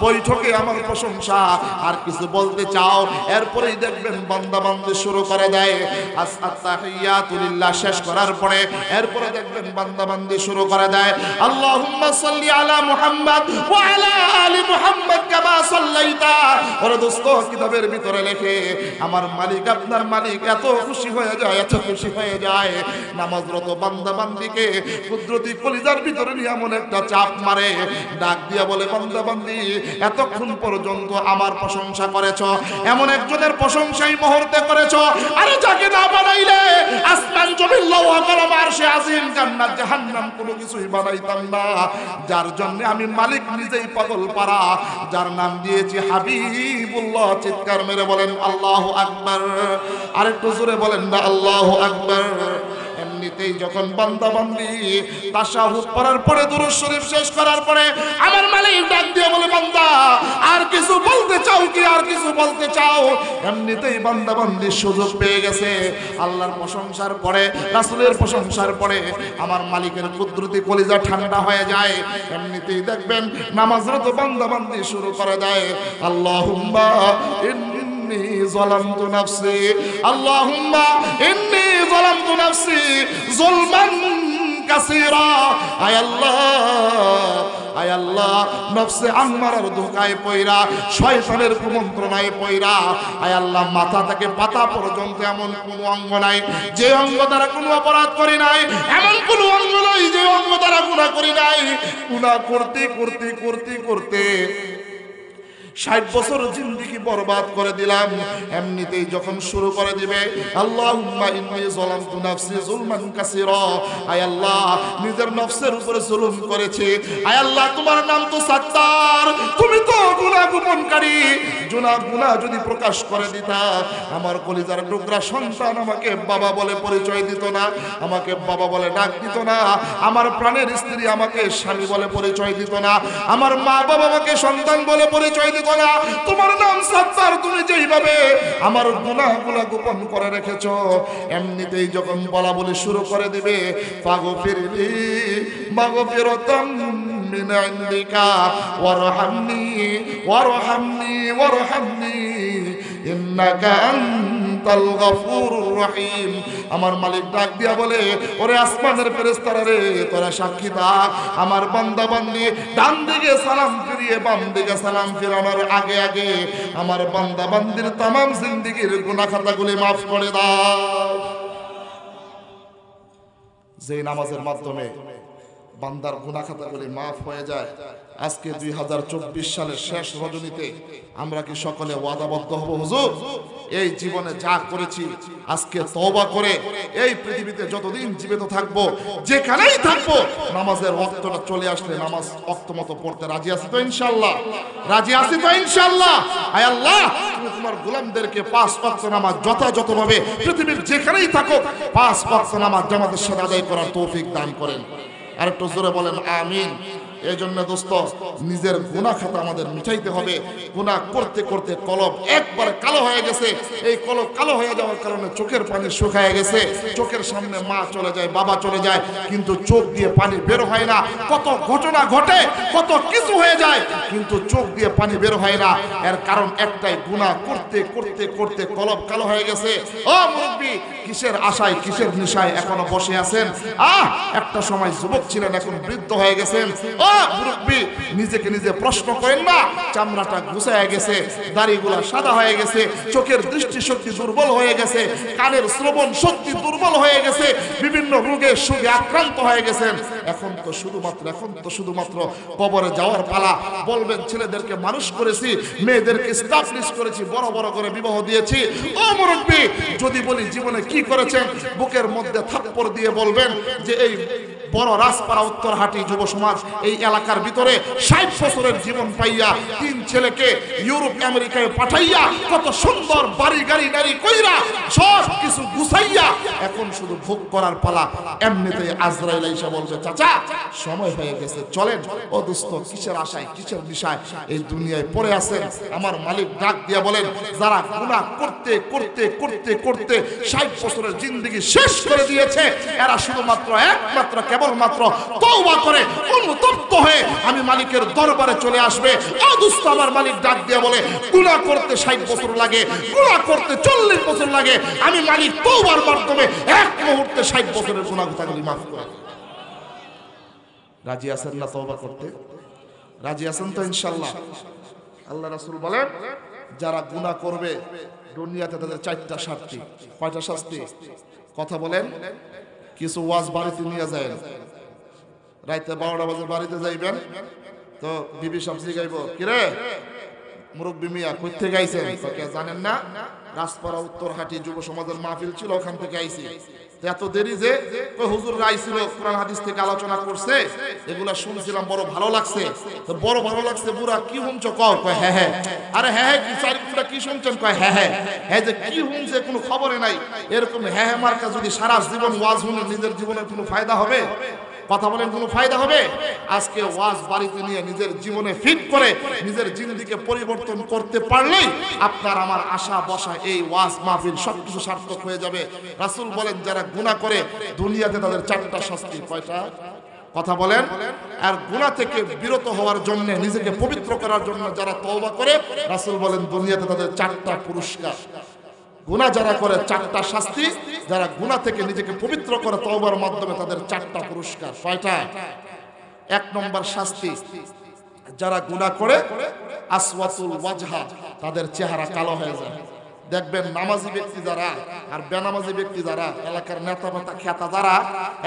বৈঠকে আমার প্রশংসা। আর কিছু বলতে চাও? এরপরেই দেখবেন বান্দা বান্দি শুরু করে দেয় আত্তাহিয়াতু লিল্লাহ শেষ করার পরে এরপরে দেখবেন বান্দা বান্দি শুরু করে দেয় আল্লাহুম্মা সাল্লি আলা মুহাম্মদ ওয়া আলা আলি মুহাম্মদ কামা সাল্লাইতা। ওরে দোস্ত, কিতাবের ভিতরে লেখে আমার মালিক আপনার মালিক এত খুশি হয়ে যায়, এত খুশি হয়ে যায়, নামাজরত বান্দা বান্দিকে কুদরতি কলিজার ভিতরে নিয়ে এমন একটা চাপ মারে, ডাক দিয়া বলে বান্দা বান্দি এতক্ষণ পর্যন্ত আমার প্রশংসা করেছ, এমন একজনের প্রশংসাই মুহূর্তে করেছ, আরে যাকে না বানাইলে আসমান জমিন লৌহ কলম আরশে আজিম জান্নাত জাহান্নাম কোনো কিছুই বানাইতাম না, যার জন্য আমি মালিক নিজেই পাগল পারা, যার নাম দিয়েছি হাবিবুল্লাহ। চিৎকার মেরে বলেন আল্লাহু আকবার। আরেকটু জোরে বলেন না আল্লাহু আকবার। এমনি এমনিতেই যখন বান্দা বান্দি তাশাহুদ পড়ার পরে দুরূদ শরীফ শেষ করার পরে আমার মালিক ডাক দিয়ে বলে, বান্দা আর কিছু বলতে চাও কি, আর কিছু বলতে চাও? এমনিতেই বান্দা বান্দি সুযোগ পেয়ে গেছে। আল্লাহর প্রশংসার পরে, রাসূলের প্রশংসার পরে আমার মালিকের কুদরতি কলিজা ঠান্ডা হয়ে যায়। এমনিতেই দেখবেন নামাজরত বান্দা বান্দি শুরু করে দেয়, আল্লাহুম্মা ইন্নী যালামতু নাফসি, আল্লাহুম্মা ইন্নী যালামতু নাফসি যুলমান কাসীরা। আয় আল্লাহ, আয় আল্লাহ, নফসে আম্মারার ধোঁকায় পয়রা, শয়তানের কুমন্ত্রণায় পয়রা, আয় আল্লাহ, মাথা থেকে পাতা পর্যন্ত এমন কোনো অঙ্গ নাই যে অঙ্গ দ্বারা কোনো অপরাধ করি নাই, এমন কোনো অঙ্গ নাই যে অঙ্গ দ্বারা গুনাহ করি নাই। গুনাহ করতে করতে করতে করতে 60 বছর জিন্দেগি বরবাদ করে দিলাম। এমনিতেই যখন শুরু করে দিবে, আল্লাহুম্মা ইন্নী যালামতু নাফসি যুলমান কাসীরা, আয় আল্লাহ, নিজের নফসের উপরে জুলুম করেছে। আয় আল্লাহ, তোমার নাম তো সাত্তার, তুমি তো গুনাহ গোপনকারী। গুনাহ যদি প্রকাশ করে দিতা, আমার কলিজার টুকরা সন্তান আমাকে বাবা বলে পরিচয় দিত না, আমাকে বাবা বলে ডাক দিত না, আমার প্রাণের স্ত্রী আমাকে স্বামী বলে পরিচয় দিত না, আমার মা বাবা আমাকে সন্তান বলে পরিচয় দিত না। তোমার নাম সাত্তার, তুমি যেইভাবে আমার গুনাহগুলো গোপন করে রেখেছো, এমনিতেই যখন বলা বলি শুরু করে দিবে, ফাগফিরলি মাগফিরাতাম মিন ইনদিকা ওয়ারহামনি ওয়ারহামনি ওয়ারহামনি ইন্নাকা আনতাল গফুরুর রহিম। আমার মালিক ডাক দিয়া বলে, ওরে আসমানের ফেরেশতারা রে, তোরা সাক্ষী থাক, আমার বান্দা বান্দি ডান দিকে সালাম ফিরিয়ে বাম দিকে সালাম ফিরানোর আগে আগে আমার বান্দা বান্দির तमाम জিন্দেগীর গুনাহ খাতাগুলি maaf করে দাও। যে নামাজের মাধ্যমে বান্দার গুনাহ খাতাগুলি maaf হয়ে যায়, আজকে 2024 সালের শেষ রজনীতে আমরা কি সকলে ওয়াদাবদ্ধ হব, হুজুর এই জীবনে যা করেছি আজকে তওবা করে এই পৃথিবীতে যতদিন জীবিত থাকব, যেখানেই থাকব, নামাজের ওয়াক্তটা চলে আসলে নামাজ ওয়াক্ত মতো পড়তে রাজি আছি তো ইনশাআল্লাহ? রাজি আছি তো ইনশাআল্লাহ? আয় আল্লাহ, তুমি তোমার গোলামদেরকে 5 ওয়াক্ত নামাজ যথাযথভাবে পৃথিবীর যেখানেই থাকো 5 ওয়াক্ত নামাজ জামাতের সাথে আদায় করার তৌফিক দান করেন। আর একটু জোরে বলেন আমিন। এই জন্য দোস্ত, নিজের গুনাহ খাতা আমাদের মিটাইতে হবে। গুনাহ করতে করতে কলব একবারে কালো হয়ে গেছে। এই কলব কালো হয়ে যাওয়ার কারণে চোখের পানি শুকায় গেছে। চোখের সামনে মা চলে যায়, বাবা চলে যায়, কিন্তু চোখ দিয়ে পানি বের হয় না। কত ঘটনা ঘটে, কত কিছু হয়ে যায়, কিন্তু চোখ দিয়ে পানি বের হয় না। এর কারণ একটাই, গুনাহ করতে করতে করতে কলব কালো হয়ে গেছে। ও মুরব্বি, কিসের আশায়, কিসের নেশায় এখনো বসে আছেন? একটা সময় যুবক ছিলেন, এখন বৃদ্ধ হয়ে গেছেন। মুরব্বি, নিজেকে নিজে প্রশ্ন করেন না? চামড়াটা গুছায় গেছে, দাড়িগুলা সাদা হয়ে গেছে, চোখের দৃষ্টি শক্তি দুর্বল হয়ে গেছে, কানের শ্রবণ শক্তি দুর্বল হয়ে গেছে, বিভিন্ন রোগে সুগে আক্রান্ত হয়ে গেছেন। এখন তো শুধুমাত্র কবরে যাওয়ার পালা। বলবেন ছেলেদেরকে মানুষ করেছি, মেয়েদেরকে এস্টাবলিশ করেছি, বড় বড় করে বিবাহ দিয়েছি। ও মুরব্বি, যদি বলি জীবনে কি করেছেন, বুকের মধ্যে থাপ্পড় দিয়ে বলবেন যে এই বড় রাজপাড়া উত্তরহাটি যুব সমাজ এই এলাকার ভিতরে 60 বছরের জীবন পাইয়া 3 ছেলেকে ইউরোপ আমেরিকায় পাঠাইয়া কত সুন্দর বাড়ি গাড়ি গাড়ি কইরা সব কিছু গুছাইয়া এখন শুধু ভোগ করার পালা। এমনিতেই আজরাইল আইসা বলবে, চাচা সময় হয়ে গেছে, চলেন। ও দোস্ত, কিসের আশায়, কিসের বিষয় এই দুনিয়ায় পড়ে আছেন? আমার মালিক ডাক দিয়া বলেন, যারা গুনাহ করতে করতে করতে করতে 60 বছরের জিন্দেগি শেষ করে দিয়েছে, এরা শুধুমাত্র একমাত্র কেবলমাত্র তওবা করে অনুতপ্ত হয়ে আমি মালিকের দরবারে চলে আসবে। ও দোস্ত, আমার মালিক ডাক দিয়া বলে, গুনাহ করতে 60 বছর লাগে, গুনাহ করতে 40 বছর লাগে, আমি মালিক তওবার মাধ্যমে এক মুহূর্তে 60 বছরের গুনাহগুলি maaf করে। রাজি আছেন না তওবা করতে? রাজি আছেন তো ইনশাআল্লাহ? আল্লাহ রাসূল বলেন, যারা গুনাহ করবে দুনিয়াতে তাদের 4টা শাস্তি। কয়টা শাস্তি? কথা বলেন। কিছু ওয়াজ বাড়িতে নিয়ে যায়, রাইতে 12টা বাজে বাড়িতে যাইবেন তো বিবি সবজি গাইব, কিরে মুরব্বি মিয়া কই থেকে আইছেন? জানেন না, রাজপাড়া উত্তরহাটি যুব সমাজের মাহফিল ছিল, ওখান থেকে আইছি। এত দেরি যে হুজুররা আইছিল, কোরআন হাদিস থেকে আলোচনা করছে, এগুলা শুনছিলাম, বড় ভালো লাগছে। তো বড় ভালো লাগছে, বুড়া কি শুনছো? কয় হ্যাঁ হ্যাঁ। আরে হ্যাঁ হ্যাঁ কি তোমরা কি শুনছেন? কয় হ্যাঁ হ্যাঁ হ্যাঁ। যে কি শুনছে কোনো খবরে নাই, এরকম হ্যাঁ হ্যাঁ মার্কা যদি সারা জীবন ওয়াজ শুনে নিজের জীবনের কোনো ফায়দা হবে? কথা বলেন, কোনো ফায়দা হবে? আজকে ওয়াজ বাড়িতে নিয়ে নিজের জীবনে ফিট করে নিজের জিন্দেগিকে পরিবর্তন করতে পারলেই আপনার আমার আশা বসা এই ওয়াজ মাহফিল সবকিছু সার্থক হয়ে যাবে। রাসূল বলেন যারা গুনাহ করে দুনিয়াতে তাদের চারটা শাস্তি। কয়টা? কথা বলেন। আর গুনাহ থেকে বিরত হওয়ার জন্য, নিজেকে পবিত্র করার জন্য যারা তওবা করে, রাসূল বলেন দুনিয়াতে তাদের চারটা পুরস্কার। গুনাহ যারা করে চারটা শাস্তি, যারা গুনাহ থেকে নিজেকে পবিত্র করে তওবার মাধ্যমে তাদের চারটা পুরস্কার। কয়টা? এক নম্বর শাস্তি, যারা গুনাহ করে আসওয়াতুল ওয়াজহা, তাদের চেহারা কালো হয়ে যায়। দেখবেন নামাজি ব্যক্তি যারা আর বেনামাজি ব্যক্তি যারা, এলাকার নেতা মেতা খেতা যারা,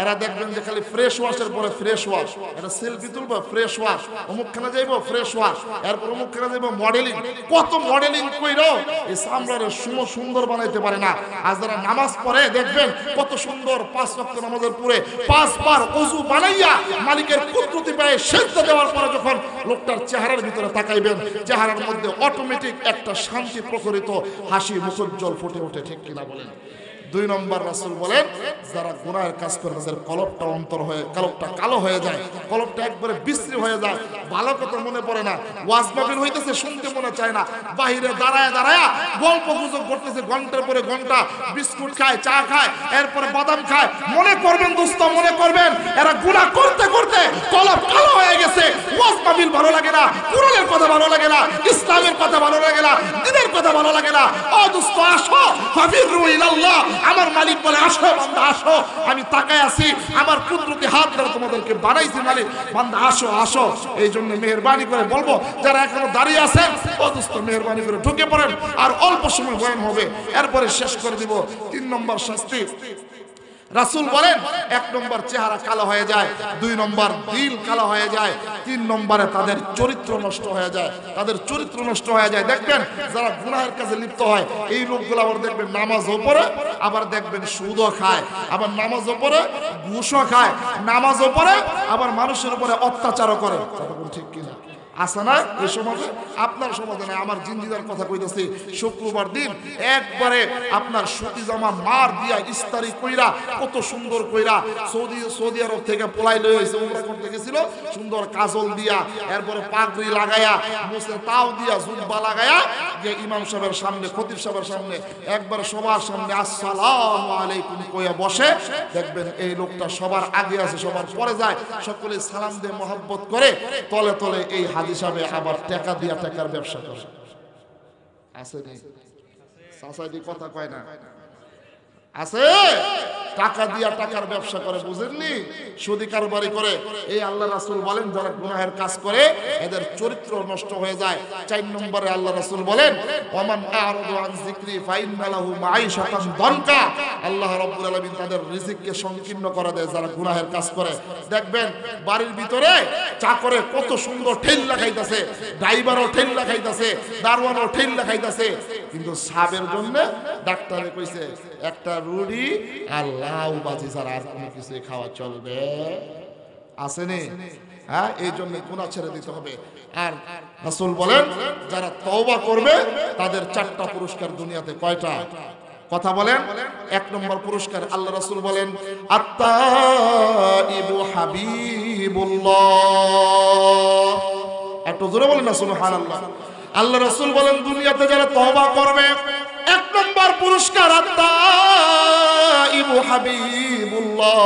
এরা দেখবেন যে খালি ফ্রেশ ওয়াশের পরে ফ্রেশ ওয়াশ, এটা সেলফি তুলবো ফ্রেশ ওয়াশ, অমুকখানে যাইবো ফ্রেশ ওয়াশ, এরপর অমুকখানে যাইবো মডেলিং। কত মডেলিং কইরো এই সামরারে সুন্দর বানাইতে পারে না। আর যারা নামাজ পড়ে দেখবেন কত সুন্দর 5 ওয়াক্ত নামাজের পরে 5 বার ওযু বানাইয়া মালিকের কুদরতি পায়ে সিজদা দেওয়ার পরে যখন লোকটার চেহারার ভিতরে তাকাইবেন, চেহারার মধ্যে অটোমেটিক একটা শান্তি প্রকৃত হাসি মুখোজ্জ্বল ফুটে ওঠে। ঠিক কিনা বলেন? 2 নম্বর রাসূল বলেন যারা গুনাহের কাজ করে তাদের কলবটা কলবটা কালো হয়ে যায়, কলবটা একবারে বিশ্রী হয়ে যায়, ভালো কথা মনে পড়ে না, ওয়াজ মাহফিল হইতেছে শুনতে মনে চায় না, বাহিরে দাঁড়ায় গল্প গুজব করতেছে ঘন্টার পরে ঘন্টা, বিস্কুট খায়, চা খায়, এরপরে বাদাম খায়। মনে করবেন দোস্ত, মনে করবেন এরা গুনাহ করতে করতে কলব কালো হয়ে গেছে। ওয়াজ মাহফিল ভালো লাগে না, কুরআনের কথা ভালো লাগে না, ইসলামের কথা ভালো লাগে না, দ্বীনের কথা ভালো লাগে না। ও দোস্ত আসো, ফাফিরু ইলাল্লাহ। আমার মালিক বলে আসো বান্দা আসো, আমি তাকায় আছি, আমার কুদরতি হাত ধরে তোমাদেরকে বানাইছি মালিক, বান্দা আসো আসো। এই জন্য মেহেরবানি করে বলবো যারা এখনো দাঁড়িয়ে আছেন, ও দোস্ত মেহেরবানি করে ঢুকে পড়েন, আর অল্প সময় বয়ান হবে, এরপরে শেষ করে দিব। 3 নম্বর শাস্তি, রাসূল বলেন 1 নম্বর চেহারা কালো হয়ে যায়, 2 নম্বর দিল কালো হয়ে যায়, 3 নম্বরে তাদের চরিত্র নষ্ট হয়ে যায়, তাদের চরিত্র নষ্ট হয়ে যায়। দেখবেন যারা গুনাহের কাজে লিপ্ত হয় এই লোকগুলো আবার দেখবেন নামাজও পড়ে, আবার দেখবেন সুদও খায়, আবার নামাজও পড়ে, ঘুষও খায়, নামাজও পড়ে, আবার মানুষের উপরে অত্যাচারও করে। কথা বল ঠিক কিনা? আছে না এই সমাজে? আপনার সমাজে না, আমার জিন্দিদার কথা কইতেছি। শুক্রবার দিন একবারে আপনার সুতি জামা মার দিয়া ইস্তারি কইরা, কত সুন্দর কইরা সৌদি আরব থেকে পোলাই লয়ে হয়েছে, উমরা করতে গেছিল, সুন্দর কাজল দিয়া, এরপরে পাগড়ি লাগায়া, মুসে তাও দিয়া, জুব্বা লাগায়া, যে ইমাম সাহেবের সামনে, খতিব সাহেবের সামনে, একবার সবার সামনে আসসালামু আলাইকুম কইয়া বসে। দেখবেন এই লোকটা সবার আগে আছে, সবার পরে যায়, সকলে সালাম দিয়ে মহব্বত করে, তলে তলে এই হিসাবে আবার টাকা দিয়া টাকার ব্যবসা করে। আছে নি? সাসাইদি কথা কয় না, আছে? টাকা দিয়া টাকার ব্যবসা করে, বুঝেননি? সুদি কারবারি করে। এই আল্লাহ রাসূল বলেন যারা গুনাহের কাজ করে এদের চরিত্র নষ্ট হয়ে যায়। 4 নম্বরে আল্লাহ রাসূল বলেন ওয়ামান আ'রাদা আন যিকরি ফাইন্না লাহু মাঈশাতান দনকা। আল্লাহ রাব্বুল আলামিন তাদের রিজিককে সংকীর্ণ করে দেয় যারা গুনাহের কাজ করে। দেখবেন বাড়ির ভিতরে চাকরে কত সুন্দর ঠেল্লা খাইতেছে, ড্রাইভারও ঠেল্লা খাইতেছে, দারোয়ানও ঠেল্লা খাইতেছে, কিন্তু সাবের জন্য ডাক্তারে কইছে একটা রুটি আর লাউ বাজি ছাড়া আর কোনো কিছু খাওয়া চলবে? আসেনি? হ্যাঁ, এই জন্য গুনাহ ছেড়ে দিতে হবে। আর রাসূল বলেন যারা তওবা করবে তাদের 4টা পুরস্কার দুনিয়াতে। কয়টা? কথা বলেন। 1 নম্বর পুরস্কার আল্লাহ রাসূল বলেন আত-তাইবু হাবিবুল্লাহ। একটু জোরে বলেন না সুবহানাল্লাহ। আল্লাহ রাসূল বলেন দুনিয়াতে যারা তওবা করবে 1 নম্বর পুরস্কার আত-তাইবু হাবিবুল্লাহ।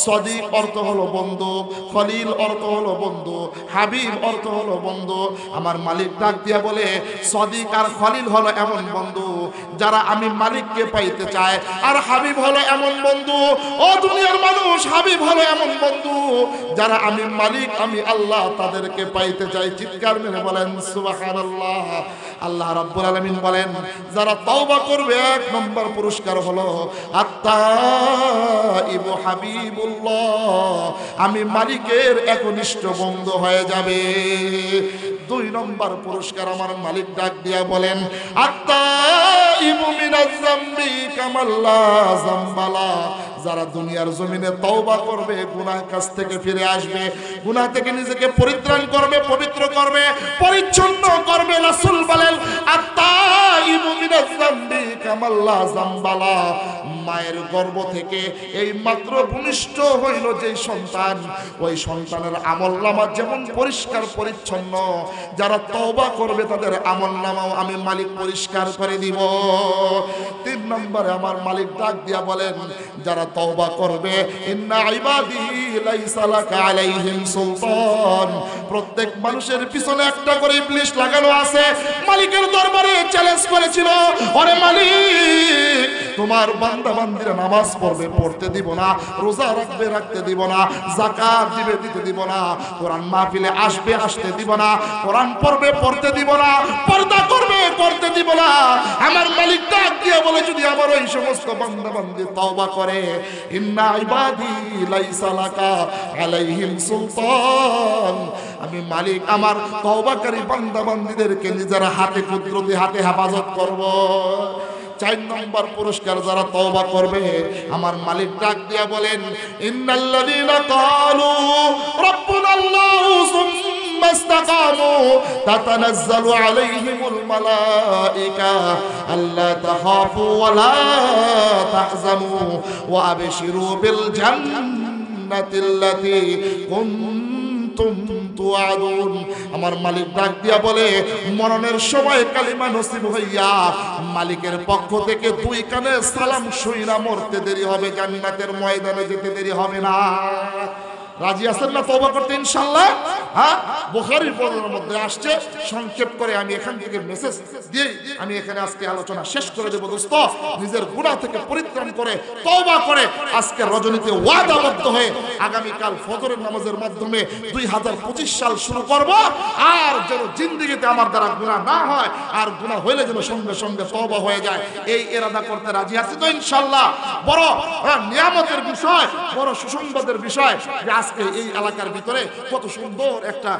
সাদিক অর্থ হলো বন্ধু, খলিল অর্থ হলো বন্ধু, হাবিব অর্থ হলো বন্ধু। আমার মালিক ডাক দিয়া বলে সাদিক আর খলিল হলো এমন বন্ধু যারা আমি মালিককে পাইতে চায়, আর হাবিব হলো এমন বন্ধু, ও দুনিয়ার মানুষ, হাবিব হলো এমন বন্ধু যারা আমি মালিক, আমি আল্লাহ তাদেরকে পাইতে চাই। চিৎকার মেরে বলেন সুবহানাল্লাহ। আল্লাহ রাব্বুল আলামিন বলেন যারা তওবা করবে 1 নম্বর পুরস্কার হলো আত-তাইবু হাবিবুল্লাহ, আমি মালিকের একনিষ্ঠ বন্ধু হয়ে যাবে। 2 নম্বর পুরস্কার আমার মালিক ডাক দিয়া বলেন আত-তাইবু মিনাজ যামবি কামাল্লা যামবালা। যারা দুনিয়ার জমিনে তওবা করবে, গুনাহ কাজ থেকে ফিরে আসবে, গুনাহ থেকে নিজেকে পরিত্রাণ করবে, পবিত্র করবে, পরিচ্ছন্ন করবে। রাসূল বলেন আত-তাইবু মিনাজ যামবি কামাল্লা যামবালা। মায়ের গর্ভ থেকে এই মাত্র ভূমিষ্ঠ হইল যে সন্তান, ওই সন্তানের আমলনামা যেমন পরিষ্কার পরিচ্ছন্ন, যারা তওবা করবে তাদের আমলনামাও আমি মালিক পরিষ্কার করে দিব। 3 নম্বরে আমার মালিক ডাক দিয়া বলেন, যারা তওবা করবে, ইন্না ইবাদি লাইসা লাকা আলাইহিম সুলতান। প্রত্যেক মানুষের পিছনে একটা করে ইবলিস লাগানো আছে। মালিকের দরবারে চ্যালেঞ্জ করেছিল, ওরে মালিক, তোমার বান্দা বান্দিরা নামাজ পড়বে, পড়তে দিব না, রোজা রাখবে, রাখতে দিব না, যাকাত দিবে, দিতে দিব না, কোরআন মাহফিলে আসবে, আসতে দিব না, কোরআন পড়বে, পড়তে দিব না, পর্দা করবে, করতে দিব না। আমার মালিক ডাক দিয়ে বলে, যদি আমার ওই সমস্ত বান্দা বান্দি তওবা করে, ইন্না ইবাদি লাইসা লাকা আলাইহিম সুলতান, আমি মালিক আমার তওবাকারী বান্দা বান্দিদেরকে নিজের হাতে কুদরতি হাতে হেফাজত করব। 4 নম্বর পুরস্কার, যারা তওবা করবে, আমার মালিক ডাক দিয়া বলেন, ইন্নাল্লাযীনা ক্বালু রাব্বুনাল্লাহু সুম্মা ইসতাকামু তাতানাজ্জালু আলাইহিমুল মালায়েকা আল্লা তাখাফু ওয়া লা তাহজানু ওয়া আবশিরু বিল জান্নাতিল্লাতী কুনতুম তুআদুন। আমার মালিক ডাক দিয়া বলে, মরণের সময় কালিমা নসিব হইয়া মালিকের পক্ষ থেকে 2 কানে সালাম শুইরা মরতে দেরি হবে, জান্নাতের ময়দানে যেতে দেরি হবে না। রাজি আছেন না তওবা করতে ইনশাআল্লাহ? হ্যাঁ, বুখারীর বর্ণনার মধ্যে আসছে। সংক্ষেপ করে আমি এখান থেকে মেসেজ দিয়ে আমি এখানে আজকে আলোচনা শেষ করে দেব। দোস্ত, নিজের গুনাহ থেকে পরিত্রাণ করে তওবা করে আজকে রজনীতে ওয়াদাবদ্ধ হয়ে আগামীকাল ফজরের নামাজের মাধ্যমে 2025 সাল শুরু করব। আর যেন জিন্দেগিতে আমার দ্বারা গুনাহ না হয়, আর গুনাহ হইলে যেন সঙ্গে সঙ্গে তওবা হয়ে যায়, এই ইরাদা করতে রাজি আছি তো ইনশাআল্লাহ? বড় নিয়ামতের বিষয়, বড় সুসংবাদের বিষয় যে আজকে এই এলাকার ভিতরে কত সুন্দর একটা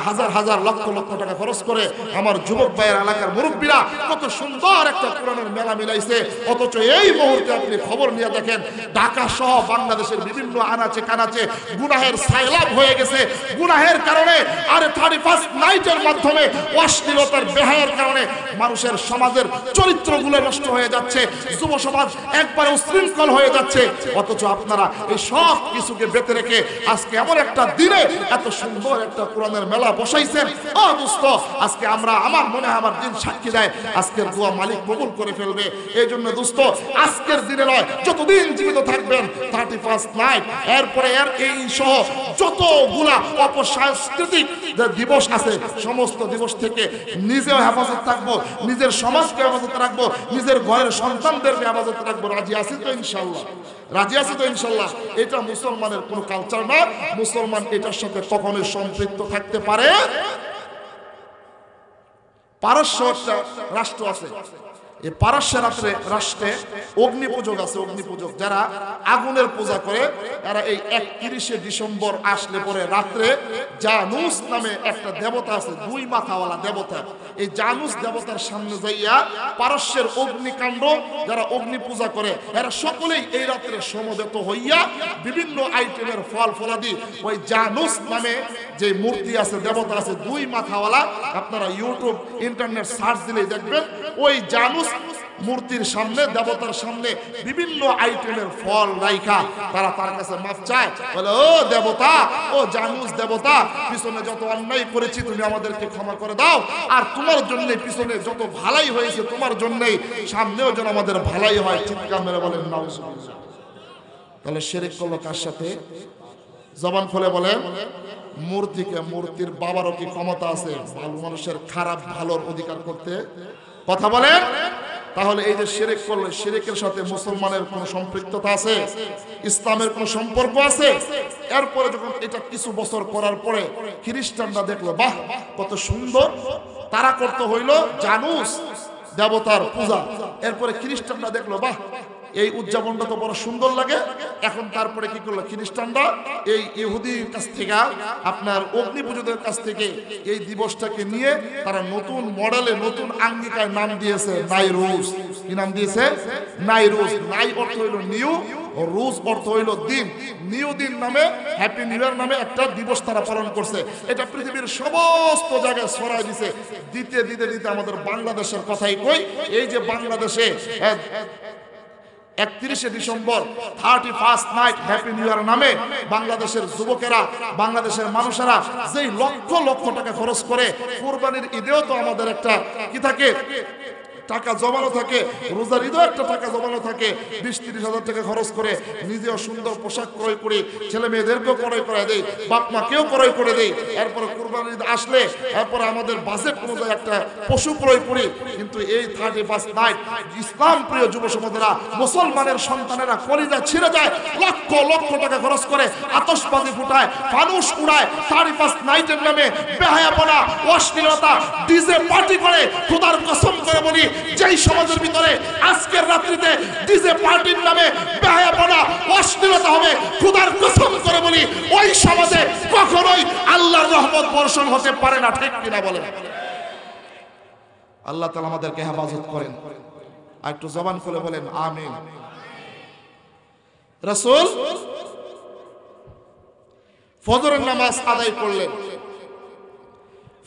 হাজার হাজার লক্ষ লক্ষ টাকা খরচ করে আমার যুবক ভাইয়ের এলাকার মুরব্বীরা কত সুন্দর একটা কোরআনের মেলা মিলাইছে। অথচ এই মুহূর্তে আপনি খবর নিয়ে দেখেন, ঢাকা সহ বাংলাদেশের বিভিন্ন আনাচে কানাচে গুনাহের সাইলাব হয়ে গেছে। গুনাহের কারণে আর 31 নাইটের মাধ্যমে অশ্লীলতার বেহায়ার কারণে মানুষের সমাজের চরিত্রগুলো নষ্ট হয়ে যাচ্ছে, যুব সমাজ একবারে উশৃঙ্খল হয়ে যাচ্ছে। অথচ আপনারা এই সব কিছুকে বেঁধে রেখে আজকে এমন একটা দিনে এত সুন্দর একটা কোরআনের মেলা বসাইছেন। ও দোস্ত, আজকে আমরা, আমার মনে হয় আমার দিন সাক্ষী দেয়, আজকের দোয়া মালিক কবুল করে ফেলবে। এই জন্য দোস্ত, আজকের দিনে নয়, যতদিন জীবিত থাকবেন 31 নাইট, এরপরে এর এই সহ যতগুলা অপসাংস্কৃতিক দিবস আছে সমস্ত দিবস থেকে নিজেও হেফাজত থাকবো, নিজের সমাজকে হেফাজত রাখবো, নিজের ঘরের সন্তানদেরকে হেফাজত রাখবো। রাজি আছি তো ইনশাআল্লাহ? রাজি আছে তো ইনশাআল্লাহ? এটা মুসলমানের কোনো কালচার না। মুসলমান এটার সাথে কখনোই সম্পৃক্ত থাকতে পারে। পারস্য একটা রাষ্ট্র আছে, এই পারস্য রাষ্ট্রে অগ্নি পূজক আছে। অগ্নি পূজক যারা আগুনের পূজা করে, এরা এই 31শে ডিসেম্বর আসলে পরে রাত্রে জানুস নামে একটা দেবতা আছে, 2 মাথাওয়ালা দেবতা। এই জানুস দেবতার সামনে যাইয়া পারস্যের অগ্নিকাণ্ড যারা অগ্নি পূজা করে, এরা সকলেই এই রাত্রে সমবেত হইয়া বিভিন্ন আইটেমের ফল ফলাদি ওই জানুস নামে যে মূর্তি আছে, দেবতা আছে 2 মাথাওয়ালা, আপনারা ইউটিউব ইন্টারনেট সার্চ দিলেই দেখবেন। ওই জানুস মূর্তির সামনে, দেবতার সামনে বিভিন্ন আইটেমের ফল রাইখা তারা তার কাছে মাফ চায়, বলে, ও দেবতা, ও জানুস দেবতা, পিছনে যত অন্যায় করেছি তুমি আমাদেরকে ক্ষমা করে দাও, আর তোমার জন্য পিছনে যত ভালাই হয়েছে তোমার জন্যই সামনেও যেন আমাদের ভালাই হয়। চিৎকার মেরে বলেন নাউজুবিল্লাহ। তাহলে শিরক করলো কার সাথে? জবান খুলে বলেন, মূর্তিকে। মূর্তির বাবারও কি ক্ষমতা আছে ভালো মানুষের খারাপ ভালোর অধিকার করতে? কথা বলেন। তাহলে এই যে শিরক করলে, শিরকের সাথে মুসলমানের কোনো সম্পৃক্ততা আছে? ইসলামের কোনো সম্পর্ক আছে? এরপরে যখন এটা কিছু বছর করার পরে খ্রিস্টানরা দেখলো, বাহ কত সুন্দর, তারা করতে হইল জানুস দেবতার পূজা। এরপরে খ্রিস্টানরা দেখলো, বাহ এই উদযাপনটা তো বড় সুন্দর লাগে। এখন তারপরে কি করলো খ্রিস্টানরা? এই ইহুদির কাছ থেকে, আপনার অগ্নি পূজকদের কাছ থেকে এই দিবসটাকে নিয়ে তারা নতুন মডেলে, নতুন আঙ্গিকায় নাম দিয়েছে নাইরুজ। কি নাম দিয়েছে? নাইরুজ। নাই অর্থ হইল নিউ, রোজ অর্থ হইল দিন, নিউ দিন নামে, হ্যাপি নিউ ইয়ার নামে একটা দিবস তারা পালন করছে। এটা পৃথিবীর সমস্ত জায়গায় ছড়াই দিছে। দিতে দিতে দিতে আমাদের বাংলাদেশের কথাই কই, এই যে বাংলাদেশে 31শে December 31st night happy new year নামে বাংলাদেশের যুবকেরা, বাংলাদেশের মানুষেরা যেই লক্ষ লক্ষ টাকা খরচ করে, কুরবানির ঈদেও তো আমাদের একটা কি থাকে, টাকা জমানো থাকে, রোজার ঈদেও একটা টাকা জমানো থাকে, 20-30 হাজার টাকা খরচ করে নিজেও সুন্দর পোশাক ক্রয় করি, ছেলে মেয়েদেরকেও ক্রয় করে দেই, বাপ মাকেও ক্রয় করে দেই। এরপরে কুরবানির ঈদ আসলে এরপরে আমাদের বাজেট অনুযায়ী একটা পশু ক্রয় করি। কিন্তু এই 31st নাইট ইসলাম প্রিয় যুব সমাজেরা, মুসলমানের সন্তানেরা কলিজা ছিঁড়ে যায়, লক্ষ লক্ষ টাকা খরচ করে আতশবাজি ফুটায়, ফানুস উড়ায়, 31st নাইটের নামে বেহায়াপনা, অশ্লীলতা, ডিজে পার্টি করে। খোদার কসম করে বলি, যেই সমাজের ভিতরে আজকের রাত্রিতে ডিজে পার্টির নামে বেহায়াপনা, অশ্লীলতা হবে, খোদার কসম করে বলি, ওই সমাজে কখনোই আল্লাহর রহমত বর্ষণ হতে পারে না। ঠিক কিনা বলেন? আল্লাহ তাআলা আমাদেরকে হেফাজত করেন। আর একটু জবান খুলে বলেন আমিন। রাসূল ফজরের নামাজ আদায় করলেন।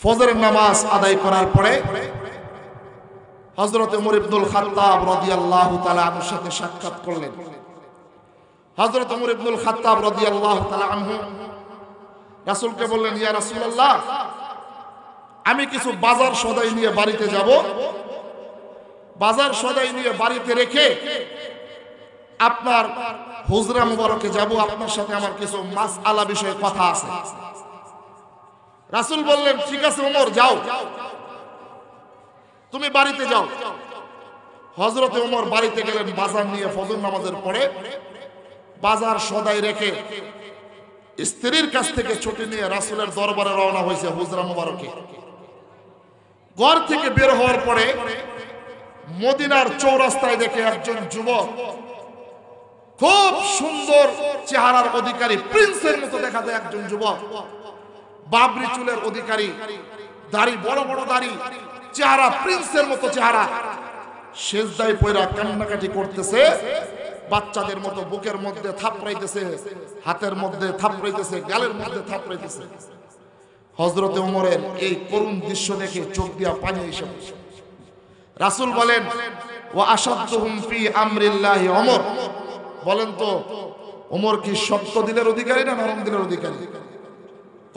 ফজরের নামাজ আদায় করার পরে হযরত ওমর ইবনুল খাত্তাব রাদিয়াল্লাহু তাআলা আনহুর সাথে সাক্ষাৎ করলেন। হযরত ওমর ইবনুল খাত্তাব রাদিয়াল্লাহু তাআলা আনহু রাসূলকে বললেন, ইয়া রাসূলুল্লাহ, আমি কিছু বাজার সদাই নিয়ে বাড়িতে যাব, বাজার সদাই নিয়ে বাড়িতে রেখে আপনার হুজরা মুবারকে যাব, আপনার সাথে আমার কিছু মাসআলা বিষয়ে কথা আছে। রাসূল বললেন, ঠিক আছে ওমর, যাও, তুমি বাড়িতে যাও। হযরত ওমর বাড়িতে গেলেন, বাজার নিয়ে ফজর নামাজের পরে বাজার সদাই রেখে স্ত্রীর কাছ থেকে ছুটি নিয়ে রাসূলের দরবারে রওনা হয়েছে হুজরা মুবারকে। ঘর থেকে বের হওয়ার পরে মদিনার চৌরাস্তায় দেখে একজন যুবক, খুব সুন্দর চেহারার অধিকারী, প্রিন্সের মতো দেখা যায় একজন যুবক, বাবরি চুলের অধিকারী, দাড়ি বড় বড় দাড়ি, চেহারা প্রিন্সের মতো চেহারা, সেজদায় পয়রা কান্নাকাটি করতেছে, বাচ্চাদের মতো বুকের মধ্যে থাপড়াইতেছে, হাতের মধ্যে থাপড়াইতেছে, গালের মধ্যে থাপড়াইতেছে। হযরত ওমরের এই করুণ দৃশ্য দেখে চোখ দিয়া পানি এসে পড়ে। রাসূল বলেন, ওয়া আশাদতুহুম ফি আমরিল্লাহি ওমর, বলেন তো ওমর কি শক্ত দিলের অধিকারী না নরম দিলের অধিকারী?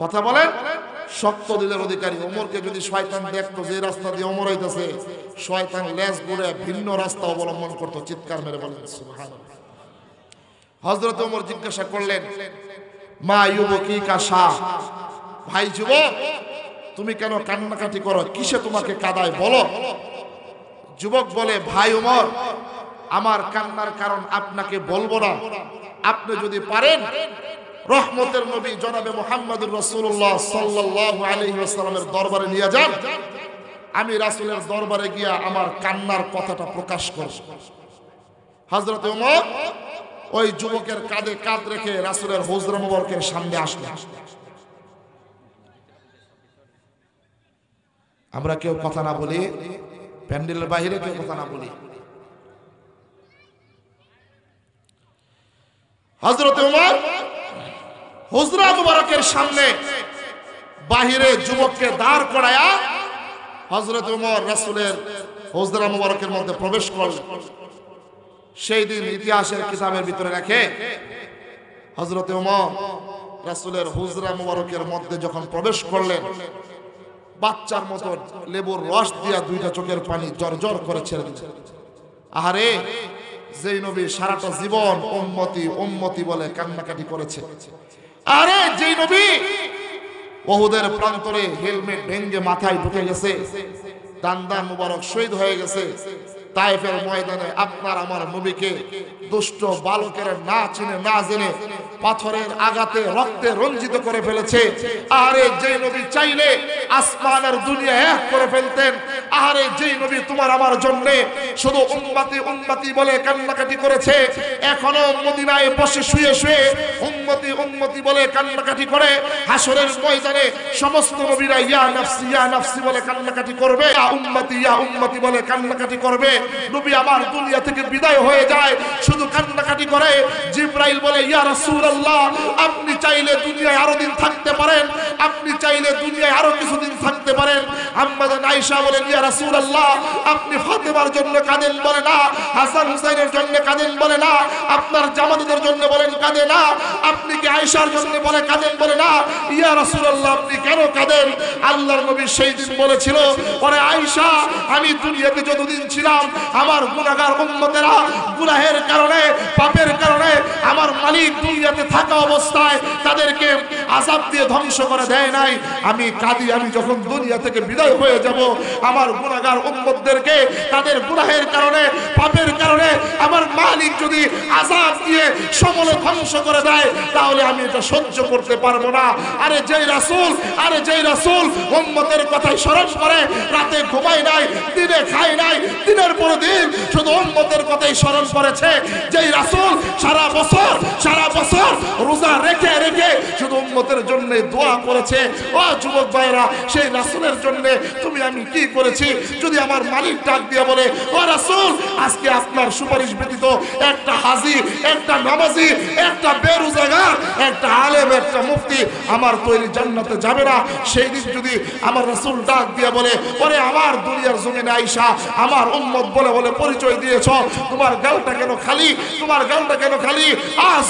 কথা বলেন। শক্ত দিলের অধিকারী। ওমরকে যদি শয়তান দেখতো যে রাস্তা দিয়ে ওমর হইতেছে, শয়তান লেজ ঘুরে ভিন্ন রাস্তা অবলম্বন করতো। চিৎকার মেরে বলেন সুবহানাল্লাহ। হযরত ওমর জিজ্ঞাসা করলেন, মা ইউবকিকা শাহ, ভাই যুবক, তুমি কেন কান্নাকাটি করো, কিসে তোমাকে কাঁদায় বলো। যুবক বলে, ভাই ওমর, আমার কান্নার কারণ আপনাকে বলবো না, আপনি যদি পারেন রহমতের নবী জনাবে মুহাম্মদুর রাসূলুল্লাহ সাল্লাল্লাহু আলাইহি ওয়াসাল্লামের দরবারে নিয়ে যান, আমি রাসূলের দরবারে গিয়া আমার কান্নার কথাটা প্রকাশ করব। হযরত ওমর ওই যুবকের কাঁধে কাঁধ রেখে রাসূলের হুজরা মুবারকের সামনে আসলেন। আমরা কেউ কথা না বলি, প্যান্ডেলের বাইরে কেউ কথা না বলি। হযরত ওমর হুজরা মুবারকের সামনে বাহিরে যুবককে দাঁড় করায়া হযরত ওমর রাসূলের হুজরা মুবারকের মধ্যে প্রবেশ করলেন। সেই দিন ইতিহাসের কিতাবের ভিতরে রাখে হযরত ওমর রাসূলের হুজরা মুবারকের মধ্যে যখন প্রবেশ করলেন, বাচ্চার মতো লেবুর রস দিয়া দুইটা চোখের পানি জর্জর করে ছেড়ে দিলেন। আহারে, যেই নবী সারাটা জীবন উম্মতি উম্মতি বলে কান্নাকাটি করেছে, আরে যেই নবী উহুদের প্রান্তরে হেলমেট ভেঙে মাথায় ঢুকে গেছে, দান্দা মুবারক শহীদ হয়ে গেছে, তায়েফের ময়দানে আপনার আমার নবীকে দুষ্ট বালকেরা না চিনে না জেনে পাথরের আঘাতে রক্তে রঞ্জিত করে ফেলেছে। আরে যেই নবী চাইলে আসমান আর দুনিয়া এক করে ফেলতেন, আরে যেই নবী তোমার আমার জন্য শুধু উম্মতি উম্মতি বলে কান্নাকাটি করেছে, এখনো মদিনায় বসে শুয়ে শুয়ে উম্মতি উম্মতি বলে কান্নাকাটি করে, হাসরের ময়দানে সমস্ত নবীরা ইয়া নাফসি বলে কান্নাকাটি করবে, ইয়া উম্মতি বলে কান্নাকাটি করবে। নবী আমার দুনিয়া থেকে বিদায় হয়ে যায়, শুধু কান্নাকাটি করে। জিবরাইল বলে ইয়া রাসূলুল্লাহ, আপনি চাইলে দুনিয়ায় আরো দিন থাকতে পারেন, আপনি চাইলে দুনিয়ায় আরো কিছুদিন থাকতে পারেন। আম্মা জান আয়েশা বলেন ইয়া রাসূলুল্লাহ, আপনি ফাতেমার জন্য কাঁদেন বলে না, হাসান হুসাইনের জন্য কাঁদেন বলে না, আপনার জামাতাদের জন্য বলেন কাঁদে না, আপনি কি আয়েশার জন্য বলে কাঁদেন বলে না। ইয়া রাসূলুল্লাহ, আপনি কেন কাঁদেন? আল্লাহর নবী সেই দিন বলেছিল, ওরে আয়েশা, আমি দুনিয়াতে যতদিন ছিলাম আমার গুনাহগার উম্মতেরা গুনাহের কারণে পাপের কারণে আমার মালিক দুনিয়াতে থাকা অবস্থায় তাদেরকে আযাব দিয়ে ধ্বংস করে দেয় নাই। আমি কাঁদি, আমি যখন দুনিয়া থেকে বিদায় হয়ে যাব আমার গুনাহগার উম্মতদেরকে তাদের গুনাহের কারণে পাপের কারণে আমার মালিক যদি আযাব দিয়ে সমূলে ধ্বংস করে দেয়, তাহলে আমি এটা সহ্য করতে পারবো না। আরে যেই রাসূল উম্মতের কথাই স্মরণ করে, রাতে ঘুমায় নাই, দিনে খায় নাই, দিনের পর দিন শুধু উম্মতের কথাই স্মরণ করেছে, যেই রাসূল সারা বছর রোজা রেখে রেখে শুধু উম্মতের জন্য দোয়া করেছে। ও যুবক ভাইরা, সেই রাসূলের জন্য তুমি আমি কি করেছি? যদি আমার মালিক ডাক দিয়ে বলে, ও রাসূল, আজকে আপনার সুপারিশ ব্যতীত একটা হাজী, একটা নামাজি, একটা বেরোজগার, একটা আলেম, একটা মুফতি আমার তৈরি জান্নাতে যাবে না। সেই দিন যদি আমার রাসূল ডাক দিয়ে বলে, ওরে আমার দুনিয়ার জমিনে আয়েশা আমার উম্মত বলে বলে পরিচয় দিয়েছ, তোমার গালটা কেন খালি, তোমার গালটা কেন খালি?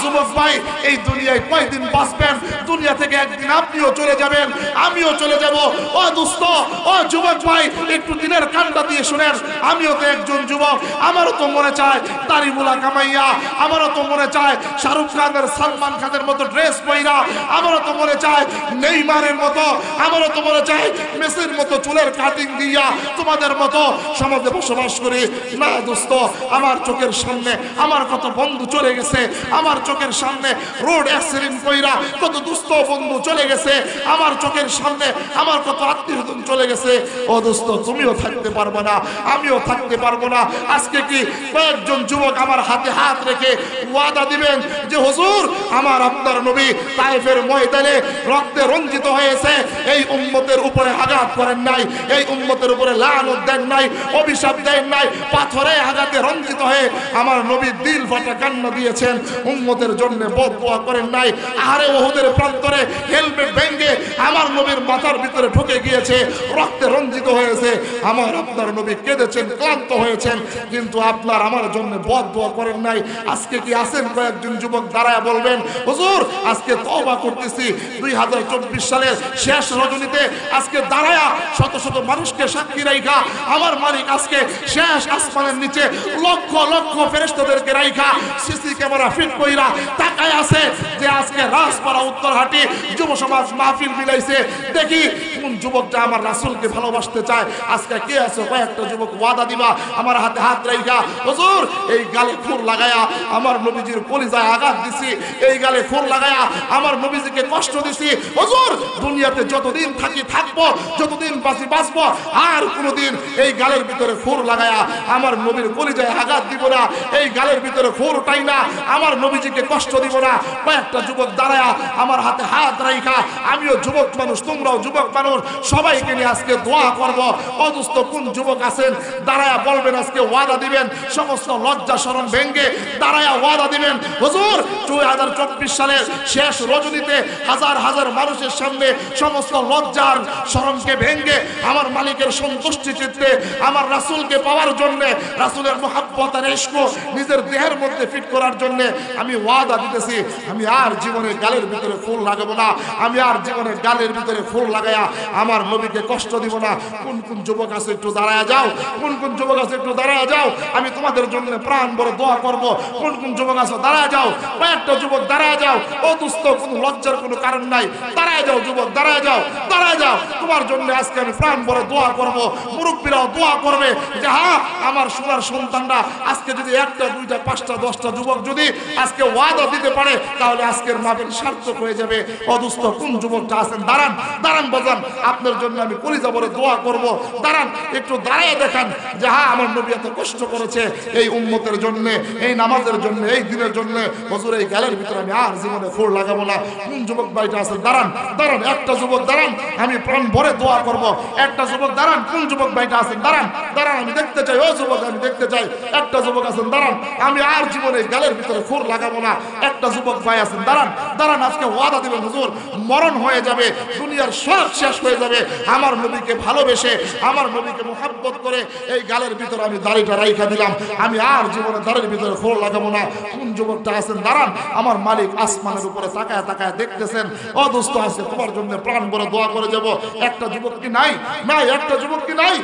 যুবক ভাই, এই দুনিয়ায় কয়দিন বাঁচবেন? দুনিয়া থেকে একদিন আপনিও চলে যাবেন, আমিও চলে যাব। ও দোস্ত, ও যুবক ভাই, একটু দিনের কান্না দিয়ে শুনেন। আমিও তো একজন যুবক, আমারও তো মনে চায় দাড়িগুলা কামাইয়া, আমারও তো মনে চায় শাহরুখ খানের, সালমান খানের মতো ড্রেস পইরা, আমারও তো মনে চায় নেইমারের মতো, আমারও তো মনে চায় মেসির মতো চুলের কাটিং দিয়া তোমাদের মতো সমাজে বসবাস করি। না দোস্ত, আমার চোখের সামনে আমার কত বন্ধু চলে গেছে, আমার চোখের সামনে রোড অ্যাক্সিডেন্ট কইরা কত দুস্থ বন্ধু চলে গেছে, আমার চোখের সামনে আমার কত আত্মীয়স্বজন চলে গেছে। ও দোস্ত, তুমিও থাকতে পারবে না, আমিও থাকতে পারবো না। আজকে কি কয়েকজন যুবক আমার হাতে হাত রেখে ওয়াদা দিবেন যে হুজুর, আমার আপনার নবী তায়েফের ময়দানে রক্তে রঞ্জিত হয়েছে, এই উম্মতের উপরে আঘাত করেন নাই, এই উম্মতের উপরে লানত দেন নাই, অভিশাপ দেন নাই, পাথরে আঘাতে রঞ্জিত হয়ে আমার নবী দিল ফাটা কান্না দিয়েছেন, উম্মতের জন্য বদদোয়া করেন নাই। আরে ওহুদের প্রান্তরে হেলমেট ভেঙে আমার নবীর মাথার ভিতরে ঢুকে গিয়েছে, রক্তে রঞ্জিত হয়েছে, আমার আপনার নবী কেঁদেছেন, ক্লান্ত হয়েছেন, কিন্তু আপনার আমার জন্য বদদোয়া করেন নাই। আজকে কি আছেন কয়েকজন যুবক দাঁড়ায় বলবেন, হুজুর আজকে তওবা করতেছি, 2024 সালের শেষ রজনীতে আজকে দাঁড়ায়া শত শত মানুষকে সাক্ষী রাইখা আমার মালিক আজকে শেষ আসমানের নিচে লক্ষ লক্ষ ফেরেশতাদেরকে রাইখা সিসি ক্যামেরা ফিট কইরা তাকায় আছে যে আজকে রাজপাড়া উত্তরহাটি যুব সমাজ মাহফিল মিলাইছে, দেখি কোন যুবকটা আমার রাসূলকে ভালোবাসতে চায়। আজকে কে আছে? কয়েকটা যুবক ওয়াদা দিবা আমার হাতে হাত রাইখা, হুজুর এই গালে খুর লাগায়া আমার নবীজির কলিজায় আঘাত দিছি, এই গালে খুর লাগায়া আমার নবীজিকে কষ্ট দিছি, হুজুর দুনিয়াতে যতদিন থাকি থাকবো, যতদিন বাঁচি বাঁচবো, আর কোনোদিন এই গালের ভিতরে খুর লাগায়া আমার নবীর কলিজায় আঘাত দিব না, এই গালের ভিতরে খুর উঠাই না, আমার নবীজিকে কষ্ট দিব না। কয়েকটা যুবক দাঁড়ায়া আমার হাতে হাত রাইখা, আমিও যুবক মানুষ, তোমরাও যুবক মানুষ, সবাইকে নিয়ে আজকে দোয়া করব। অদুস্থ কোন যুবক আছেন দাঁড়ায়া বলবেন, আজকে ওয়াদা দিবেন, সমস্ত লজ্জা শরম ভেঙ্গে দাঁড়ায়া ওয়াদা দিবেন, হুজুর 2024 সালের শেষ রজনীতে হাজার হাজার মানুষের সামনে সমস্ত লজ্জার শরমকে ভেঙ্গে আমার মালিকের সন্তুষ্টি চিত্তে আমার রাসূলকে পাওয়ার জন্য, রাসূলের মুহাব্বত আর ইশক নিজের দেহের মধ্যে ফিট করার জন্য আমি ওয়াদা দিতেছি, আমি আর জীবনে গালের ভিতরে ফুল লাগাবো না, আমি আর জীবনে গালের ভিতরে ফুল লাগায়া আমার নবীকে কষ্ট দিব না। কোন কোন যুবক আছে একটু দাঁড়ায় যাও, কোন কোন যুবক আছে একটু দাঁড়ায় যাও, আমি তোমাদের জন্য প্রাণ ভরে দোয়া করব। কোন কোন যুবক আছে দাঁড়ায় যাও, কয়েকটা যুবক দাঁড়ায় যাও। ও দোস্ত, কোনো লজ্জার কোনো কারণ নাই, দাঁড়ায় যাও যুবক, দাঁড়ায় যাও, দাঁড়ায় যাও। তোমার জন্য আজকে আমি প্রাণ ভরে দোয়া করব। মুরব্বীরাও দোয়া করবে যে হ্যাঁ, আমার সোনার সন্তানরা আজকে যদি একটা দুইটা পাঁচটা 10টা যুবক যদি আজকে ওয়াদা দিতে পারে, তাহলে আজকের মাহফিল সার্থক হয়ে যাবে। অদুস্থ কোন যুবকটা আছেন দাঁড়ান, দাঁড়ান বাজান, আপনার জন্য আমি কলিজা ভরে দোয়া করব। দাঁড়ান, একটু দাঁড়ায় দেখান যে হ্যাঁ, আমার নবী এত কষ্ট করেছে এই উম্মতের জন্য, এই নামাজের জন্য, এই দিনের জন্য। হুজুর, এই গালের ভিতরে আমি আর জীবনে ফোর লাগাবো না। কোন যুবক ভাইটা আছেন দাঁড়ান, দাঁড়ান, একটা যুবক দাঁড়ান, আমি প্রাণ ভরে দোয়া করব। একটা যুবক দাঁড়ান, কোন যুবক ভাইটা আছেন দাঁড়ান, দাঁড়ান, আমি দেখতে চাই। ও যুবক, আমি দেখতে চাই। একটা যুবক আছেন দাঁড়ান, আমি আর জীবনে গালের ভিতরে ফোর লাগাবো না। একটা যুবক ভাই আছেন দাঁড়ান, দাঁড়ান, আজকে ওয়াদা দিবেন হুজুর, মরণ হয়ে যাবে, দুনিয়ার সব শেষ হয়ে যাবে, আমার নবীকে ভালোবেসে, আমার নবীকে মুহাব্বত করে এই গালের ভিতরে আমি দাড়িটা রাইখা দিলাম, আমি আর জীবনে দাড়ির ভিতরে ফোর লাগাবো না। কোন যুবকটা আছেন দাঁড়ান, আমার মালিক আসমানের উপরে তাকায় তাকায় দেখতেছেন। ও দোস্ত, আজকে তোমার জন্য প্রাণ ভরে দোয়া করে যাব। একটা যুবক কি নাই? নাই, একটা যুবক কি নাই?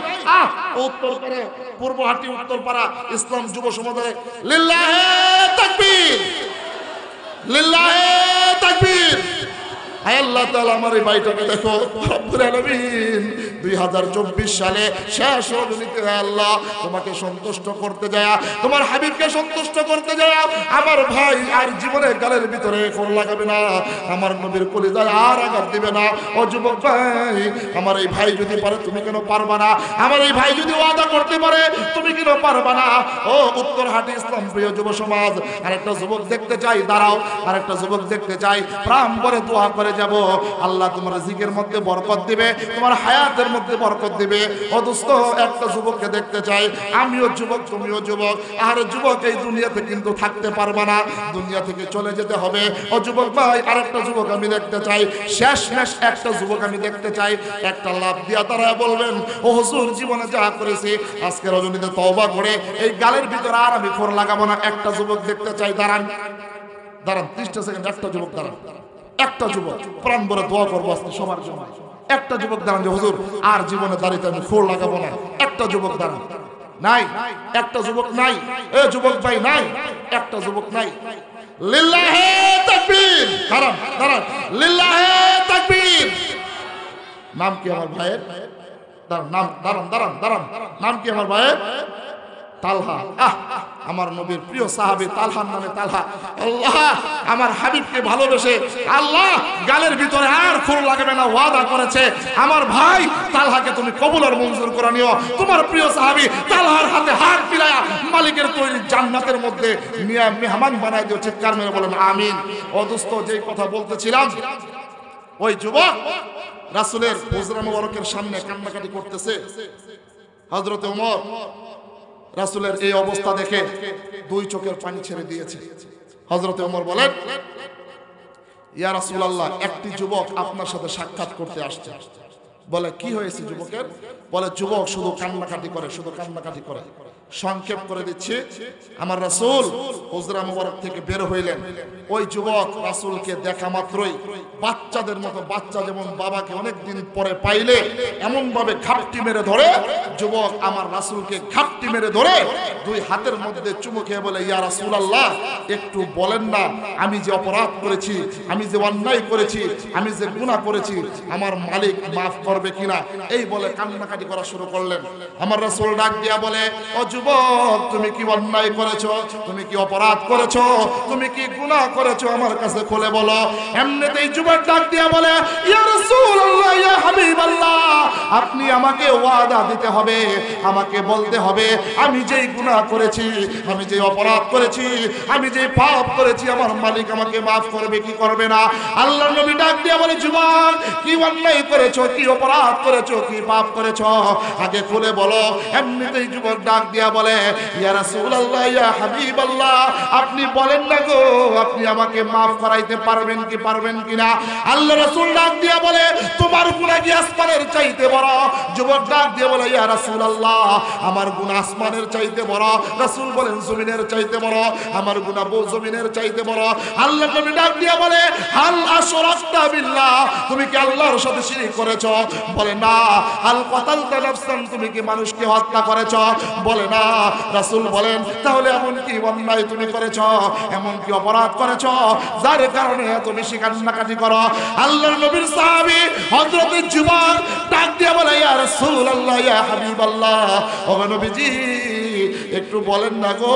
উত্তরপাড়া, পূর্বহাটি উত্তরপাড়া ইসলাম যুব সমাজের লিল্লাহে তাকবীর, লিল্লাহে তাকবীর। হায় আল্লাহ তাআলা, আমার এই ভাইটাকে দেখো রব্বুল আলামিন, 2024 সালে শেষ রজনীতে আল্লাহ তোমাকে সন্তুষ্ট করতে যায়, তোমার হাবিবকে সন্তুষ্ট করতে যায়, আমার ভাই আর জীবনে গালের ভিতরে ফোর লাগাবে না, আমার নবীর কলিজায় আর আঘাত দিবে না। ও যুবক ভাই, আমার এই ভাই যদি পারে, তুমি কেন পারবা না? আমার এই ভাই যদি ওয়াদা করতে পারে, তুমি কেন পারবা না? ও উত্তরহাটি ইসলাম প্রিয় যুব সমাজ, আরেকটা যুবক দেখতে চাই, দাঁড়াও, আরেকটা যুবক দেখতে চাই, প্রাণ ভরে দোয়া করে যাব। আল্লাহ তোমার রিজিকের মধ্যে বরকত দিবে, তোমার হায়াতের মধ্যে বরকত দিবে। ও দোস্ত, একটা যুবককে দেখতে চাই, আমিও যুবক, তুমিও যুবক। আর যুবক এই দুনিয়াতে কিন্তু থাকতে পারবা না, দুনিয়া থেকে চলে যেতে হবে। ও যুবক ভাই, আরেকটা যুবক আমি দেখতে চাই, শেষমেশ একটা যুবক আমি দেখতে চাই, একটা লাভ দিয়া তারা বলবেন, ও হুজুর, জীবনে যা করেছি আজকে রজনীতে তওবা করে এই গালের ভিতরে আর আমি ফোর লাগাবো না। একটা যুবক দেখতে চাই, দাঁড়ান, দাঁড়ান, 30টা সেকেন্ড, একটা যুবক দাঁড়ান, একটা যুবক, প্রাণ ভরে দোয়া করবো আজকে সবার জন্য। একটা যুবক দাঁড়ান যে হুজুর, আর জীবনে দাঁড়িয়ে আমি ফোর লাগাবো না। একটা যুবক দাঁড়ান, নাই, একটা যুবক নাই। এ যুবক ভাই, নাই, একটা যুবক নাই। লিল্লাহে তাকবীর, দাঁড়ান, দাঁড়ান, লিল্লাহে তাকবীর। নাম কি আমার ভাইয়ের? দাঁড়ান, নাম, দাঁড়ান, দাঁড়ান, দাঁড়ান, নাম কি আমার ভাইয়ের? তালহা। আমার নবীর প্রিয় সাহাবী তালহার নামে তালহা। আল্লাহ আমার হাবিবকে ভালোবেসে আল্লাহ গালের ভিতরে আর ফুল লাগবে না ওয়াদা করেছে। আমার ভাই তালহাকে তুমি কবুল আর মঞ্জুর করে নিও। তোমার প্রিয় সাহাবী তালহার হাতে হাত মিলায়া মালিকের তৈরি জান্নাতের মধ্যে নিয়ে মেহমান বানায় দিও। চিৎকার মেরে বলেন আমিন। ও দোস্ত, যেই কথা বলতেছিলাম, ওই যুবক রাসূলের হুজরা মুবারকের সামনে কান্নাকাটি করতেছে। হযরত ওমর রাসূলের এই অবস্থা দেখে দুই চোখের পানি ছেড়ে দিয়েছে। হযরত ওমর বলেন, ইয়া রাসূলুল্লাহ, একটি যুবক আপনার সাথে সাক্ষাৎ করতে আসছে। বলে, কি হয়েছে যুবকের? বলে, যুবক শুধু কান্নাকাটি করে, শুধু কান্নাকাটি করে। সংক্ষেপ করে দিচ্ছি, আমার রাসূল হুজরা মুবারক থেকে বের হইলেন। ওই যুবক রাসূলকে দেখা মাত্রই বাচ্চাদের মতো, বাচ্চা যেমন বাবাকে অনেকদিন পরে পাইলে এমন ভাবে ঘাপটি মেরে ধরে, যুবক আমার রাসূলকে ঘাপটি মেরে ধরে দুই হাতের মধ্যে চুমু খেয়ে বলে, ইয়া রাসূলুল্লাহ, একটু বলেন না আমি যে অপরাধ করেছি, আমি যে অন্যায় করেছি, আমি যে গুনাহ করেছি, আমার মালিক মাফ করবে কিনা। এই বলে কান্নাকাটি করা শুরু করলেন। আমার রাসূল ডাক দিয়া বলে, ও যুবক, তুমি কি অন্যায় করেছো? তুমি কি অপরাধ করেছো? তুমি কি গুনাহ করেছো? আমার কাছে খুলে বলো। এমনিতেই যুবক ডাক দিয়া বলে, ইয়া রাসূলুল্লাহ, ইয়া হাবিবাল্লাহ, আপনি আমাকে ওয়াদা দিতে হবে, আমাকে বলতে হবে আমি যেই গুনাহ করেছি, আমি যেই অপরাধ করেছি, আমি যেই পাপ করেছি, আমার মালিক আমাকে মাফ করবে কি করবে না। আল্লাহর নবী ডাক দিয়া বলে, যুবক, কি অন্যায় করেছো, কি অপরাধ করেছো, কি পাপ করেছো, আগে খুলে বলো। এমনিতেই যুবক ডাক দিয়া বলে, ইয়া রাসূলুল্লাহ, ইয়া হাবিবাল্লাহ, আপনি বলেন না গো, আপনি আমাকে মাফ করাইতে পারবেন কি পারবেন কিনা? আল্লাহ রাসূল ডাক দিয়া বলে, তোমার গুনাহ কি আসমানের চাইতে বড়? যুবক ডাক দিয়ে বলে, ইয়া রাসূলুল্লাহ, আমার গুনাহ আসমানের চাইতে বড়। রাসূল বলেন, জমিনের চাইতে বড়। আমার গুনাহ জমিনের চাইতে বড়। আল্লাহ নবী ডাক দিয়া বলে, হাল আশরাকতা বিল্লাহ, তুমি কি আল্লাহর সাথে শিরক করেছো? বলে না। হাল কাতালতা নাফসান, তুমি কি মানুষকে হত্যা করেছো? বলে না। রাসূল বলেন, তাহলে এমন কি অন্যায় তুমি করেছো, এমন কি অপরাধ করেছো যার কারণে এত বেশি কান্নাকাটি করো? আল্লাহর নবীর সাহাবী হযরত জুবার ডাক দিয়ে বলে, ইয়া রাসূলুল্লাহ, ইয়া হাবিবাল্লাহ, ও নবীজি একটু বলেন না গো,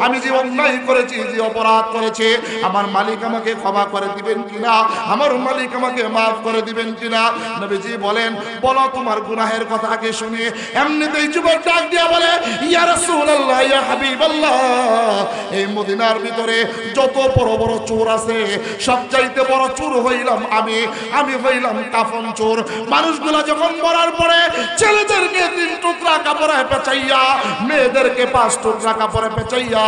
আমি যে অন্যায় করেছি, যে অপরাধ করেছি, আমার মালিক আমাকে ক্ষমা করে দিবেন কিনা? আমার মালিক আমাকে মাফ করে দিবেন কিনা? নবীজি বলেন, বলো তোমার গুনাহের কথা আগে শুনি। এমনিতেই যুবক ডাক দিয়া বলে, ইয়া রাসূলুল্লাহ, ইয়া হাবিবাল্লাহ, এই মদিনার ভিতরে যত বড় বড় চোর আছে, সবচাইতে বড় চোর হইলাম আমি হইলাম কাফন চোর। মানুষগুলা যখন মরার পরে ছেলেদেরকে 3 টুকরা কাপড়ে পেঁচাইয়া, মেয়েদেরকে 5 টুকরা কাপড়ে পেঁচাইয়া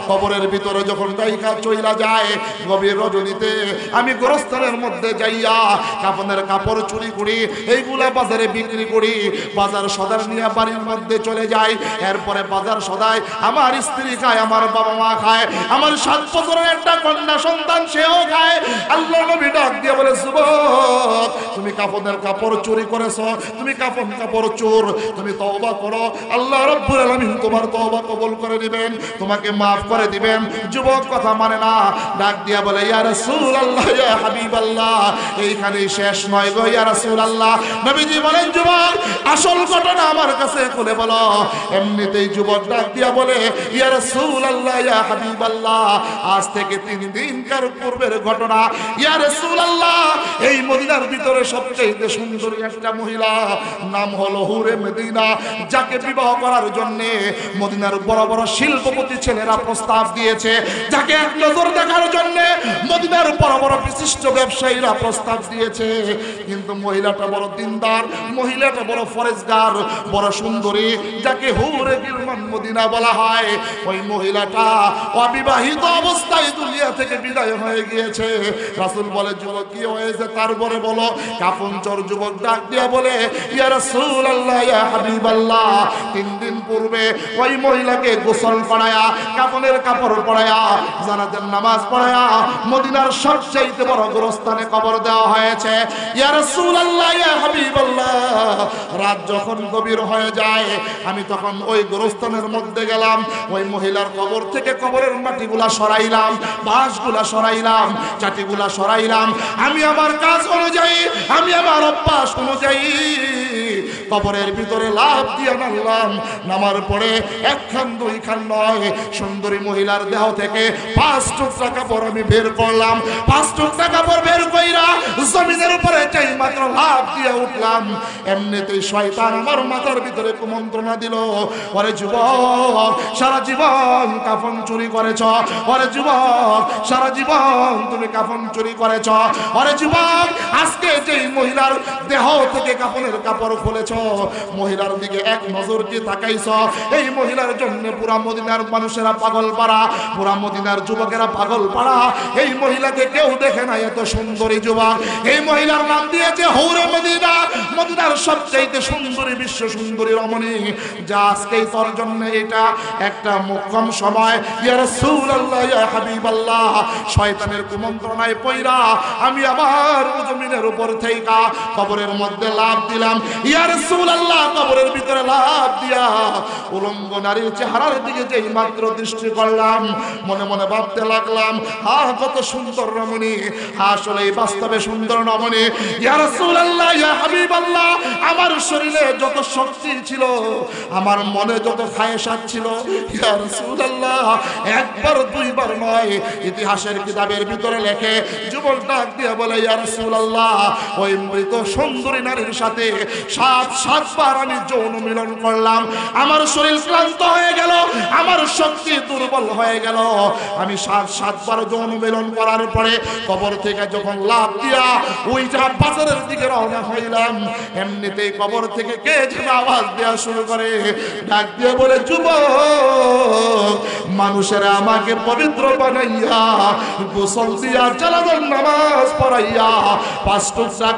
কবরের ভিতরে যখন গায়িকা চইলা যায়, গভীর রজনীতে আমি গোরস্থানের মধ্যে যাইয়া কাফনের কাপড় চুরি করি, এইগুলা বাজারে বিক্রি করি, বাজার সদার নিয়ে বাড়ির মধ্যে চলে যাই। এরপরে বাজার সদায় আমার স্ত্রী খায়, আমার বাবা মা খায়, আমার 7 বছরের একটা কন্যা সন্তান সেও খায়। আল্লাহ নবী ডাক দিয়ে বলে, যুবক, তুমি কাফনের কাপড় চুরি করেছো, তুমি কাফন কাপড় চোর, তুমি তওবা করো, আল্লাহ রাব্বুল আলামিন তোমার তওবা কবুল করে দিবেন, তোমাকে মাফ করে দিবেন। যুবক কথা মানে না, ডাক দিয়া বলে, ইয়া রাসূলুল্লাহ, ইয়া হাবিবাল্লাহ, এইখানেই শেষ নয় গো ইয়া রাসূলুল্লাহ। নবীজি বলেন, যুবক, আসল ঘটনা আমার কাছে খুলে বলো। এমনিতেই যুবক ডাক দিয়া বলে, ইয়া রাসূলুল্লাহ, ইয়া হাবিবাল্লাহ, আজ থেকে 3 দিনকার পূর্বের ঘটনা। ইয়া রাসূলুল্লাহ, এই মদিনার ভিতরে সবচেয়ে সুন্দরী একটা মহিলা, নাম হলো হুরে মদিনা, যাকে বিবাহ করার জন্য মদিনার বড় বড় শিল্পপতি ছেলেরা প্রস্তাব দিয়েছে, যাকে এক নজর দেখার জন্য মদিনার বড় বড় বিশিষ্ট ব্যবসায়ীরা প্রস্তাব দিয়েছে। কিন্তু মহিলাটা বড় দিনদার, মহিলাটা বড় ফরেজগার, বড় সুন্দরী, যাকে হুরে গিলমান মদিনা বলা হয়। ওই মহিলাটা অবিবাহিত অবস্থায় দুনিয়া থেকে বিদায় হয়ে গিয়েছে। রাসূল বলে, যুবক কি হয়েছে তারপরে বলো। কাফনচোর যুবক ডাক দিয়া বলে, ইয়া রাসূলুল্লাহ, ইয়া হাবিবাল্লাহ, 3 দিন পূর্বে ওই মহিলাকে গোসল করায়া, কাফনের কাপড় পরায়া, জানাজার নামাজ পড়ায়া মদিনার সবচেয়ে বড় গোরস্থানে কবর দেওয়া হয়েছে। ইয়া রাসূলুল্লাহ, ইয়া হাবিবাল্লাহ, রাত যখন গভীর হয়ে যায়, আমি তখন ওই গোরস্থানের মধ্যে গেলাম, ওই মহিলার কবর থেকে কবরের মাটিগুলা সরাইলাম, বাঁশগুলা সরাইলাম, চাটিগুলা সরাইলাম। আমি আমার কাজ অনুযায়ী, আমি আমার অভ্যাস অনুযায়ী কবরের ভিতরে লাফ দিয়ে নামলাম। নামার পরে 1 খান 2 খান নয়, সুন্দরী মহিলার দেহ থেকে 5 টুকরা কাপড় আমি বের করলাম। 5 টুকরা কাপড় বের কইরা জমিনের উপরে চাই মাত্র লাফ দিয়ে উঠলাম। এমনিতেই শয়তান আমার মাথার ভিতরে কুমন্ত্রণা দিল, ওরে যুবক, সারা জীবন কাফন চুরি করেছ, ওরে যুবক, সারা জীবন তুমি কাফন চুরি করেছ, ওরে যুবক, আজকে যেই মহিলার দেহ থেকে কাফনের কাপড় খুলেছ, মহিলার দিকে এক নজর কি তাকাইছ, এই মহিলার জন্য পুরা মদিনার মানুষেরা পাগল পাড়া, পুরা মদিনার যুবকেরা পাগল পাড়া। এই মহিলাকে কেউ দেখে না, এত সুন্দরী যুবক। এই মহিলার নাম দিয়েছে হুরে মদিনা, মদিনার সবচেয়ে সুন্দরী, বিশ্ব সুন্দরী রমণী, যা আজকেই তোর জন্য এটা একটা মোক্ষম সময়। ইয়া রাসূলুল্লাহ, ইয়া হাবিবাল্লাহ, শয়তানের কুমন্ত্রণায় পইরা আমি আবার জমিনের উপর থেকে কবরের মধ্যে লাফ দিলাম। ইয়া রাসূলুল্লাহ, কবরের ভিতরে লাফ দিয়া উলঙ্গ নারীর চেহারার দিকে যেই মাত্র দৃষ্টি করলাম, মনে মনে ভাবতে লাগলাম, কত সুন্দর রমণী, আসলে বাস্তবে সুন্দর রমণী। ইয়া রাসূলুল্লাহ, ইয়া হাবিবাল্লাহ, আমার শরীরে যত শক্তি ছিল, আমার মনে যত খায়েশাত ছিল, ইয়া রাসূলুল্লাহ, 1 বার 2 বার নয়, ইতিহাসের কিতাবের ভিতরে লেখে, যুবক ডাক দিয়ে বলে, ইয়া রাসূলুল্লাহ, ওই মৃত সুন্দরী নারীর সাথে 7 সাতবার আমি যৌন মিলন করলাম, আমার শরীর ক্লান্ত হয়ে গেল, আমার শক্তি দুর্বল হয়ে গেল। আমি সাতবার যৌন মিলন করার পরে কবর থেকে যখন লাফ দিয়া ওইটা বাজারের দিকে রওনা হইলাম, এমনিতেই কবর থেকে কে যেন আওয়াজ দেওয়া শুরু করে, ডাক দিয়ে বলে, যুবক, মানুষেরা আমাকে পবিত্র বানাইয়া গোসল দিয়া জানাজার নামাজ পড়াইয়া 5 টুকরা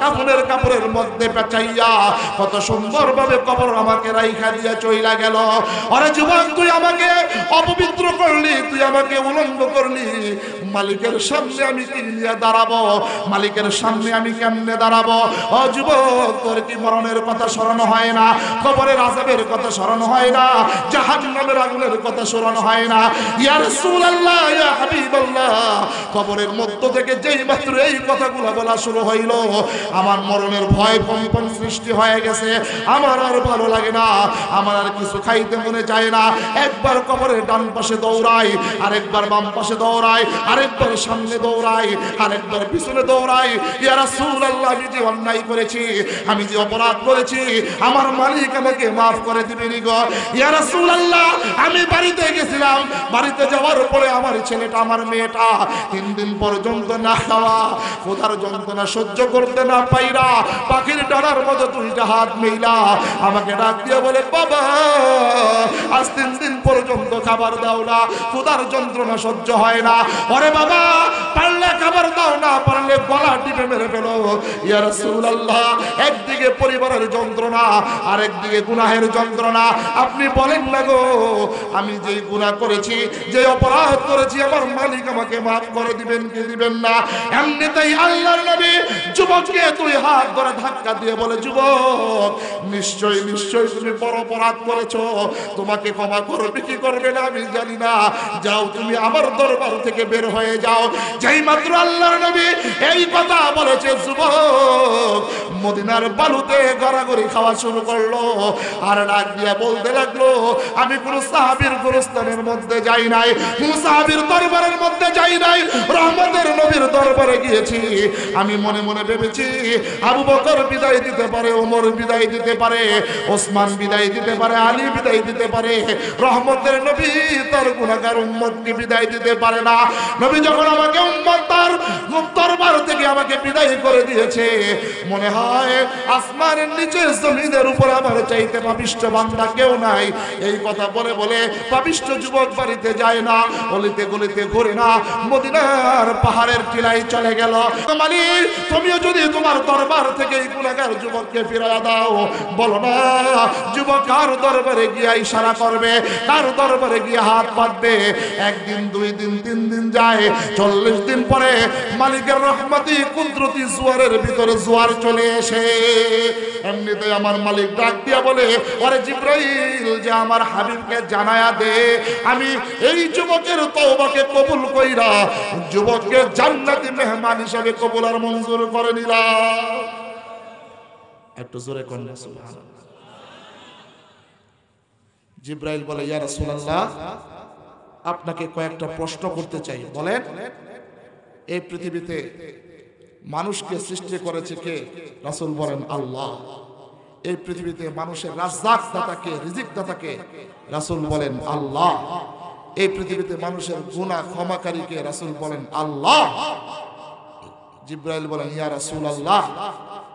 কাপড়ের মধ্যে পেঁচাইয়া কত সুন্দর ভাবে কবর আমাকে রাইখা দিয়া চইলা গেল। আরে যুবক, তুই আমাকে অপবিত্র করলি, তুই আমাকে উলঙ্গ করলি, মালিকের সামনে আমি কি নিয়ে দাঁড়াবো? মালিকের সামনে আমি কেমনে দাঁড়াবো? ও যুবক, তোর কি মরণের কথা স্মরণ হয় না? কবরের আযাবের কথা স্মরণ হয় না? জাহান্নামের আগুনের কথা স্মরণ হয় না? ইয়া রাসূলুল্লাহ, ইয়া হাবিবাল্লাহ, কবরের মধ্য থেকে যেই মাত্র এই কথাগুলো বলা শুরু হইল, আমার মরণের ভয় কম্পন সৃষ্টি হয়ে গেছে। আমার আর ভালো লাগে না, আমার আর কিছু খাইতে মনে চায় না। একবার কবরের ডান পাশে দৌড়াই, আরেকবার বাম পাশে দৌড়াই, আরেকবার সামনে দৌড়াই, আরেকবার পিছনে দৌড়াই। ইয়া রাসূলুল্লাহ, আমি যে অন্যায় করেছি, আমি যে অপরাধ করেছি, আমার মালিক আমাকে মাফ করে দিবেন গো। ইয়া রাসূলুল্লাহ, আমি বাড়িতে গেছিলাম, বাড়িতে যাওয়ার পরে আমার ছেলেটা, আমার মেয়েটা 3 দিন পর্যন্ত না খাওয়া, ক্ষুধার যন্ত্রণা সহ্য করতে না পাইরা পাখির ডানার মতো 2টা হাত মেইলা আমাকে ডাক দিয়ে বলে, বাবা, আজ 3 দিন পর্যন্ত খাবার দাও না, ক্ষুধার যন্ত্রণা সহ্য হয় না। ওরে বাবা, পারলে খাবার দাও, না পারলে গলা টিপে মেরে ফেলো। ইয়া রাসূলুল্লাহ, একদিকে পরিবারের যন্ত্রণা, আরেকদিকে গুনাহের যন্ত্রণা। আপনি বলেন না গো, আমি যেই গুনাহ করেছি, যে অপরাধ করেছি, আমার মালিক আমাকে মাফ করে দিবেন কি দিবেন না? এমনিতেই আল্লাহর নবী যুবককে 2 হাত ধরে ধাক্কা দিয়ে বলে, যুবক, নিশ্চয়ই নিশ্চয়ই তুমি বড় অপরাধ করেছো, তোমাকে ক্ষমা করবে কি করবে না আমি জানি না, যাও তুমি আমার দরবার থেকে বের হয়ে যাও। যেই মাত্র আল্লাহর নবী এই কথা বলেছে, যুবক মদিনার বালুতে গড়াগড়ি খাওয়া শুরু করলো, আর ডাক দিয়া বলতে লাগলো, আমি কোন সাহাবীর গোরস্থানের মধ্যে যাই নাই, কোন সাহাবীর দরবারের মধ্যে যাই নাই, রহমতের নবীর দরবারে গিয়েছি। আমি মনে মনে ভেবেছি, আবু বকর বিদায় দিতে পারে, ওমর বিদায় দিতে পারে, ওসমান বিদায় দিতে পারে, আলী বিদায় দিতে পারে, রহমতের নবী তার গুনাহগার উম্মতকে বিদায় দিতে পারে না। নবী যখন আমাকে উম্মত তার দরবার থেকে আমাকে বিদায় করে দিয়েছে, মনে হয় আসমানের নিচে জমিনের উপর আমার চাইতে পাপিষ্ঠ বান্দা কেউ নাই। এই কথা বলে বলে পাপিষ্ঠ যুবক বাড়িতে যায় না, গলিতে গলিতে ঘুরে না, মদিনার পাহাড়ের টিলায় চলে গেল। মালিক, তুমিও যদি তোমার দরবার থেকে এই গুনাহগার যুবককে ফিরিয়ে দাও, বলো না যুবক কার দরবারে গিয়ে ইশারা করবে, কার দরবারে গিয়ে হাত পাতবে। 1 দিন 2 দিন 3 দিন যায়, 40 দিন পরে মালিকের রহমতি কুদরতি জোয়ারের ভিতরে জোয়ার চলে এসে এমনিতে আমার মালিক ডাক দিয়া বলে, ওরে জিবরাইল, যে আমার হাবিবকে জানায়া দে, আমি এই যুবকের তওবাকে কবুল কইরা যুবককে জান্নাতি মেহমান হিসেবে কবুল আর মঞ্জুর করে নিলাম। একটু জোরে কন্যা সুবহানাল্লাহ। জিবরাইল বলে, ইয়া রাসূলুল্লাহ, আপনাকে কয়েকটা প্রশ্ন করতে চাই, বলেন। এই পৃথিবীতে মানুষকে সৃষ্টি করেছে কে? রাসূল বলেন, আল্লাহ। এই পৃথিবীতে মানুষের রাজ্জাক দাতাকে, রিজিক দাতাকে? রাসূল বলেন, আল্লাহ। এই পৃথিবীতে মানুষের গুনাহ ক্ষমাকারীকে? রাসূল বলেন, আল্লাহ। জিবরাইল বলেন, ইয়া রাসূলুল্লাহ,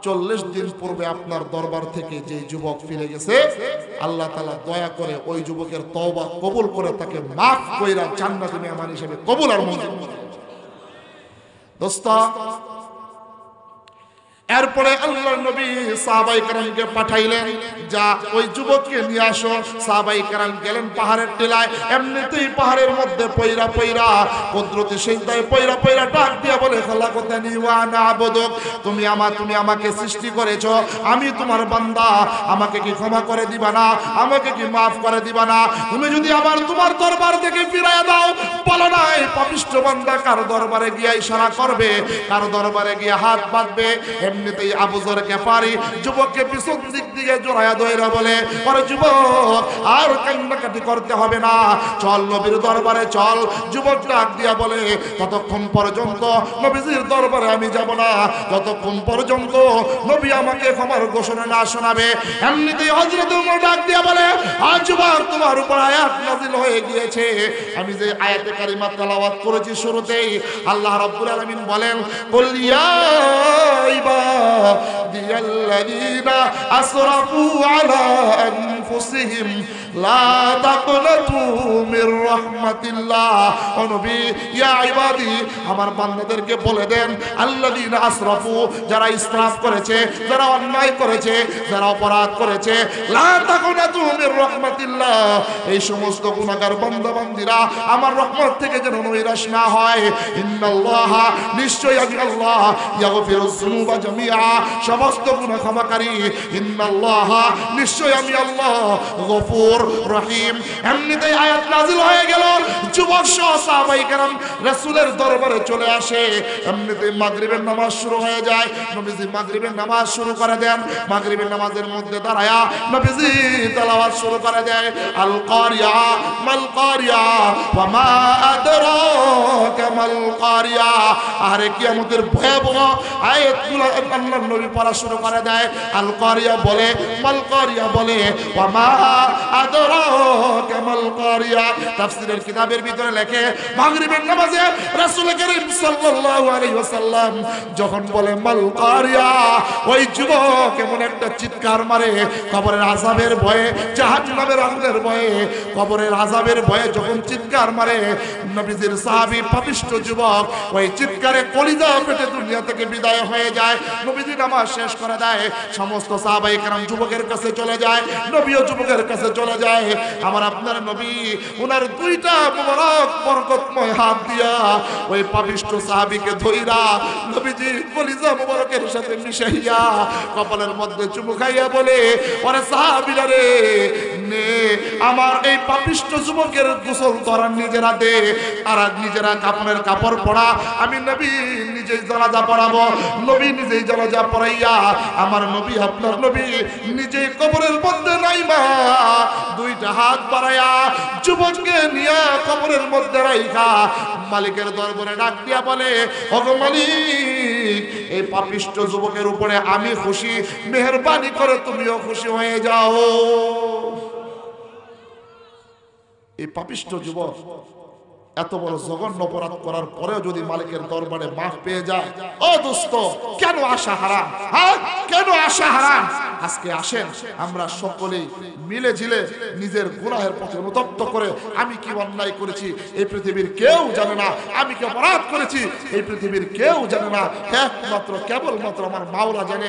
40 দিন পূর্বে আপনার দরবার থেকে যে যুবক ফিরে গেছে, আল্লাহ তাআলা দয়া করে ওই যুবকের তওবা কবুল করে তাকে মাফ কইরা জান্নাতে মেহমান হিসেবে কবুল আর মঞ্জুর করেন। দোস্ত, এরপরে আল্লাহর নবী সাহাবায়ে কেরামকে পাঠাইলেন, যা ওই যুবককে নিয়ে আসো। সাহাবায়ে কেরাম গেলেন পাহাড়ের টিলায়, এমনিতেই পাহাড়ের মধ্যে পয়রা পয়রা কুদরতি সিজদায় পয়রা পয়রা ডাক দিয়া বলে, খালাকতানি ওয়া আনা আবুদুক, তুমি আমাকে সৃষ্টি করেছো, আমি তোমার বান্দা, আমাকে কি ক্ষমা করে দিবা না? আমাকে কি মাফ করে দিবা না? তুমি যদি আমার তোমার দরবার থেকে ফিরাইয়া দাও, বলো না এই পাপিষ্ঠ বান্দা কার দরবারে গিয়ে ইশারা করবে, কার দরবারে গিয়ে হাত বাঁধবে। এমনিতেই আবু যর গিফারি যুবককে পিছন দিক দিকে জড়ায়া দইরা বলে, ওরে যুবক আর কান্নাকাটি করতে হবে না, চল নবীর দরবারে চল। যুবক ডাক দিয়া বলে, ততক্ষণ পর্যন্ত নবীজির দরবারে আমি যাব না যতক্ষণ পর্যন্ত নবী আমাকে ক্ষমার ঘোষণা না শোনাবে। এমনিতেই হযরত ওমর ডাক দিয়া বলে, আজ যুবক তোমার উপর আয়াত নাযিল হয়ে গিয়েছে। আমি যে আয়াতে কারিমা তেলাওয়াত করেছি শুরুতেই, আল্লাহ রাব্বুল আলামিন বলেন, কুল ইয়া ইবাদিয়াল্লাযীনা আসরাফু আলা আনফুসিহিম লা তাকনাতু মির রাহমাতিল্লাহ। ও নবী, ইয়া ইবাদি, আমার বান্দাদেরকে বলে দেন, আল্লাযীনা আসরাফু, যারা ইসরাফ করেছে, যারা অন্যায় করেছে, যারা অপরাধ করেছে, লা তাকনাতু মির রাহমাতিল্লাহ, এই সমস্ত গুনাহগার বান্দা বান্দীরা আমার রহমত থেকে যেন নৈরাশ না হয়। ইন্নাল্লাহ, নিশ্চয়ই আমি আল্লাহ, ইয়াগফিরুয যুনুবা জামিআ, সমস্ত গুনাহ ক্ষমাকারী। ইন্নাল্লাহ, নিশ্চয়ই আমি আল্লাহ, গফুর রহিম। এমনিতেই আয়াত নাযিল হয়ে গেল। যুবক সহ সাহাবায়ে কেরাম রাসূলের দরবারে চলে আসে। এমনিতেই মাগরিবের নামাজ শুরু হয়ে যায়। নবীজি মাগরিবের নামাজ শুরু করে দেন। মাগরিবের নামাজের মধ্যে দাঁড়ায়া নবীজি তেলাওয়াত শুরু করে দেয়, আল কারিয়া মাল কারিয়া ওয়া মা আদরাকা মাল কারিয়া। আরে কিয়ামতের ভয়াবহ আয়াতগুলো আল্লাহর নবী পড়া শুরু করে দেয়। আল কারিয়া বলে, মাল কারিয়া বলে, ওয়া মা আদরাকা মাল কারিয়া। তাফসীরের কিতাবের ভিতরে লেখে, মাগরিবের নামাজে রাসূল করিম সাল্লাল্লাহু আলাইহি ওয়াসাল্লাম যখন বলে মাল কারিয়া, ওই যুবক এমন একটা চিৎকার মারে, কবরের আযাবের ভয়ে, জাহান্নামের আগুনের ভয়ে, কবরের আযাবের ভয়ে যখন চিৎকার মারে, নবীজির সাহাবী পাপিষ্ঠ যুবক ওই চিৎকারে কলিজা ফেটে দুনিয়া থেকে বিদায় হয়ে যায়। নবীজি নামাজ শেষ করে দেয়। সমস্ত সাহাবায়ে কেরাম যুবকের কাছে চলে যায়, নবীও যুবকের কাছে চলে যায়। আমার আপনার নবী ওনার দুইটা মোবারক বরকতময় হাত দিয়া ওই পাপিষ্ঠ সাহাবীকে ধইরা নবীজি কলিজা মোবারকের সাথে মিশাইয়া কপালের মধ্যে চুমু খাইয়া বলে, ওরে সাহাবীরা রে, নে আমার এই পাপিষ্ঠ যুবকের গোসল তোরা নিজেরা দে, আর নিজেরা কাপড়ের কাপড় পরা, আমি নবী নিজেই জানাজা পড়াবো। নবী নিজেই জানাজা পড়াইয়া আমার নবী, আপনার নবী নিজেই কবরের মধ্যে নাইমা দুইটা হাত বাড়াইয়া যুবককে নিয়ে কবরের মধ্যে রাইখা মালিকের দরবারে ডাক দিয়া বলে, ওগো মালিক, এই পাপিষ্ঠ যুবকের উপরে আমি খুশি, মেহেরবানি করে তুমিও খুশি হয়ে যাও। এই পাপিষ্ঠ যুবক এত বড় জঘন্য অপরাধ করার পরেও যদি মালিকের দরবারে মাফ পেয়ে যায়, ও দোস্ত, কেন আশা হারাম? হ্যাঁ, কেন আশা হারাম? আজকে আসেন আমরা সকলেই মিলে ঝিলে নিজের গুনাহের পথে অনুতপ্ত করে, আমি কি অন্যায় করেছি এই পৃথিবীর কেউ জানে না, আমি কি অপরাধ করেছি এই পৃথিবীর কেউ জানে না, একমাত্র কেবলমাত্র আমার মাওলা জানে।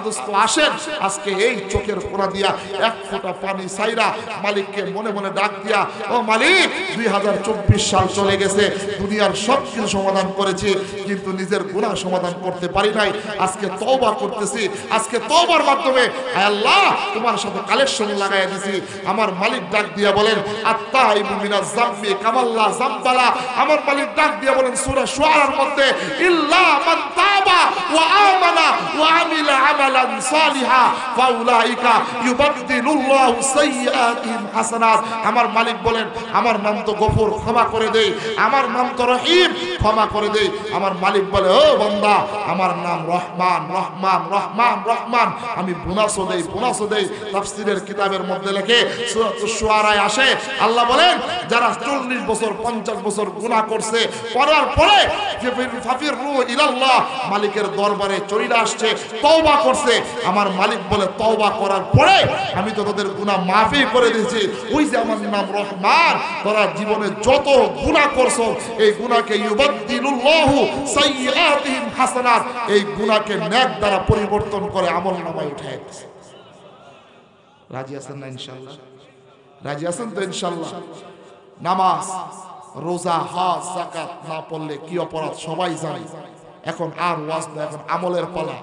দোস্ত আসেন আজকে এই চোখের কোণা দিয়া এক ফোঁটা পানি সাইরা মালিককে মনে মনে ডাক দিয়া, ও মালিক, 2024 সাল চলে গেছে, দুনিয়ার সব কিছু সমাধান করেছি কিন্তু নিজের গুনাহ সমাধান করতে পারি নাই। আজকে তওবা করতেছি, আজকে তওবার মাধ্যমে আল্লাহ তোমার সাথে কালেকশন লাগাইয়া দিছি। আমার মালিক ডাক দিয়া বলেন, আত্তাইবু মিনাজ যামবি কামাল্লা যামবালা। আমার মালিক ডাক দিয়া বলেন সূরা শুআরার মধ্যে, ইল্লা মান তাবা ওয়া আমানা ওয়া আমিলা আমালান সালিহা ফাউলাইকা ইউবাদদিলুল্লাহু সাইয়্যাতিহিম হাসানাত। আমার মালিক বলেন, আমার নাম তো গফুর, ক্ষমা করে দেই, আমার নাম তো রহিম, ক্ষমা করে দেই। আমার মালিক বলে, ও বান্দা, আমার নাম রহমান, রহমান, রহমান, রহমান, আমি বোনাসও দেই, বোনাসও দেই। তাফসীরের কিতাবের মধ্যে লেখে, সূরাতুশ শুআরায় আসে, আল্লাহ বলেন, যারা 40 বছর 50 বছর গুনাহ করছে, করার পরে যে ফাফিরু ইলাল্লাহ, মালিকের দরবারে চলে আসছে, তওবা করছে, আমার মালিক বলে তওবা করার পরে আমি তো তাদের গুনাহ মাফই করে দিয়েছি। ওই যে আমার নাম রহমান, তোরা জীবনে যত গুনাহ করছো এই গুনাহকে ইউবাদদিলুল্লাহু সাইয়্যাতিহিম হাসানাত, এই গুনাহকে নেক দ্বারা পরিবর্তন করে আমলনামায় উঠায় দিয়েছে। রাজি আছেন না ইনশাআল্লাহ? রাজি আছেন তো ইনশাআল্লাহ? নামাজ, রোজা, হজ, যাকাত না পড়লে কি অপরাধ সবাই জানে। এখন আর ওয়াজ না, এখন আমলের পালা।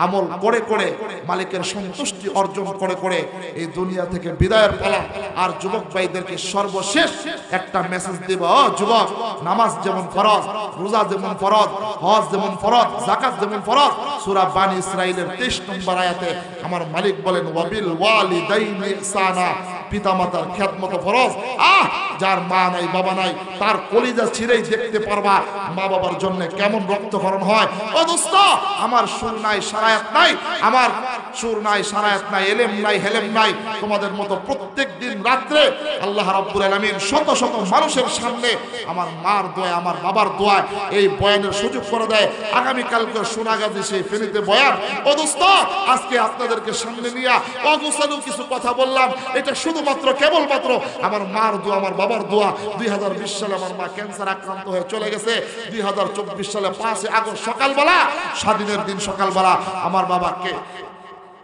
আমল করে করে মালিকের সন্তুষ্টি অর্জন করে করে এই দুনিয়া থেকে বিদায়ের পালা। আর যুবক ভাইদেরকে সর্বশেষ একটা মেসেজ দেব, যুবক, নামাজ যেমন ফরজ, রোজা যেমন ফরজ, হজ যেমন ফরজ, যাকাত যেমন ফরজ, সূরা বানী ইসরাঈলের 23 নম্বর আয়াতে আমার মালিক বলেন ওয়াবিল ওয়ালিদাইনি ইহসানা, পিতামাতার খেদমত ফরজ। যার মা নাই বাবা নাই তার কলিজা ছিঁড়েই দেখতে পারবা মা বাবার জন্য কেমন রক্তক্ষরণ হয়। ও দোস্ত, আমার সুর নাই সারায়াত নাই, আমার সুর নাই সারায়াত নাই, এলেম নাই হেলেম নাই, তোমাদের মতো প্রত্যেক দিন রাত্রে আল্লাহ রাব্বুল আলামিন শত শত মানুষের সামনে আমার মার দোয়া আমার বাবার দোয়া এই বয়ানের সুযোগ করে দেয়। আগামী কালকে সোনাগাজী সেই ফেনীতে বয়ান। ও দোস্ত, আজকে আপনাদেরকে সামনে নিয়ে অগোছালো কিছু কথা বললাম, এটা শুধুমাত্র কেবলমাত্র আমার মার দোয়া আমার বাবার দোয়া। 2020 সালে আমার মা ক্যান্সার আক্রান্ত হয়ে চলে গেছে। 2024 সালে 5 আগস্ট সকালবেলা, স্বাধীনের দিন সকালবেলা আমার বাবাকে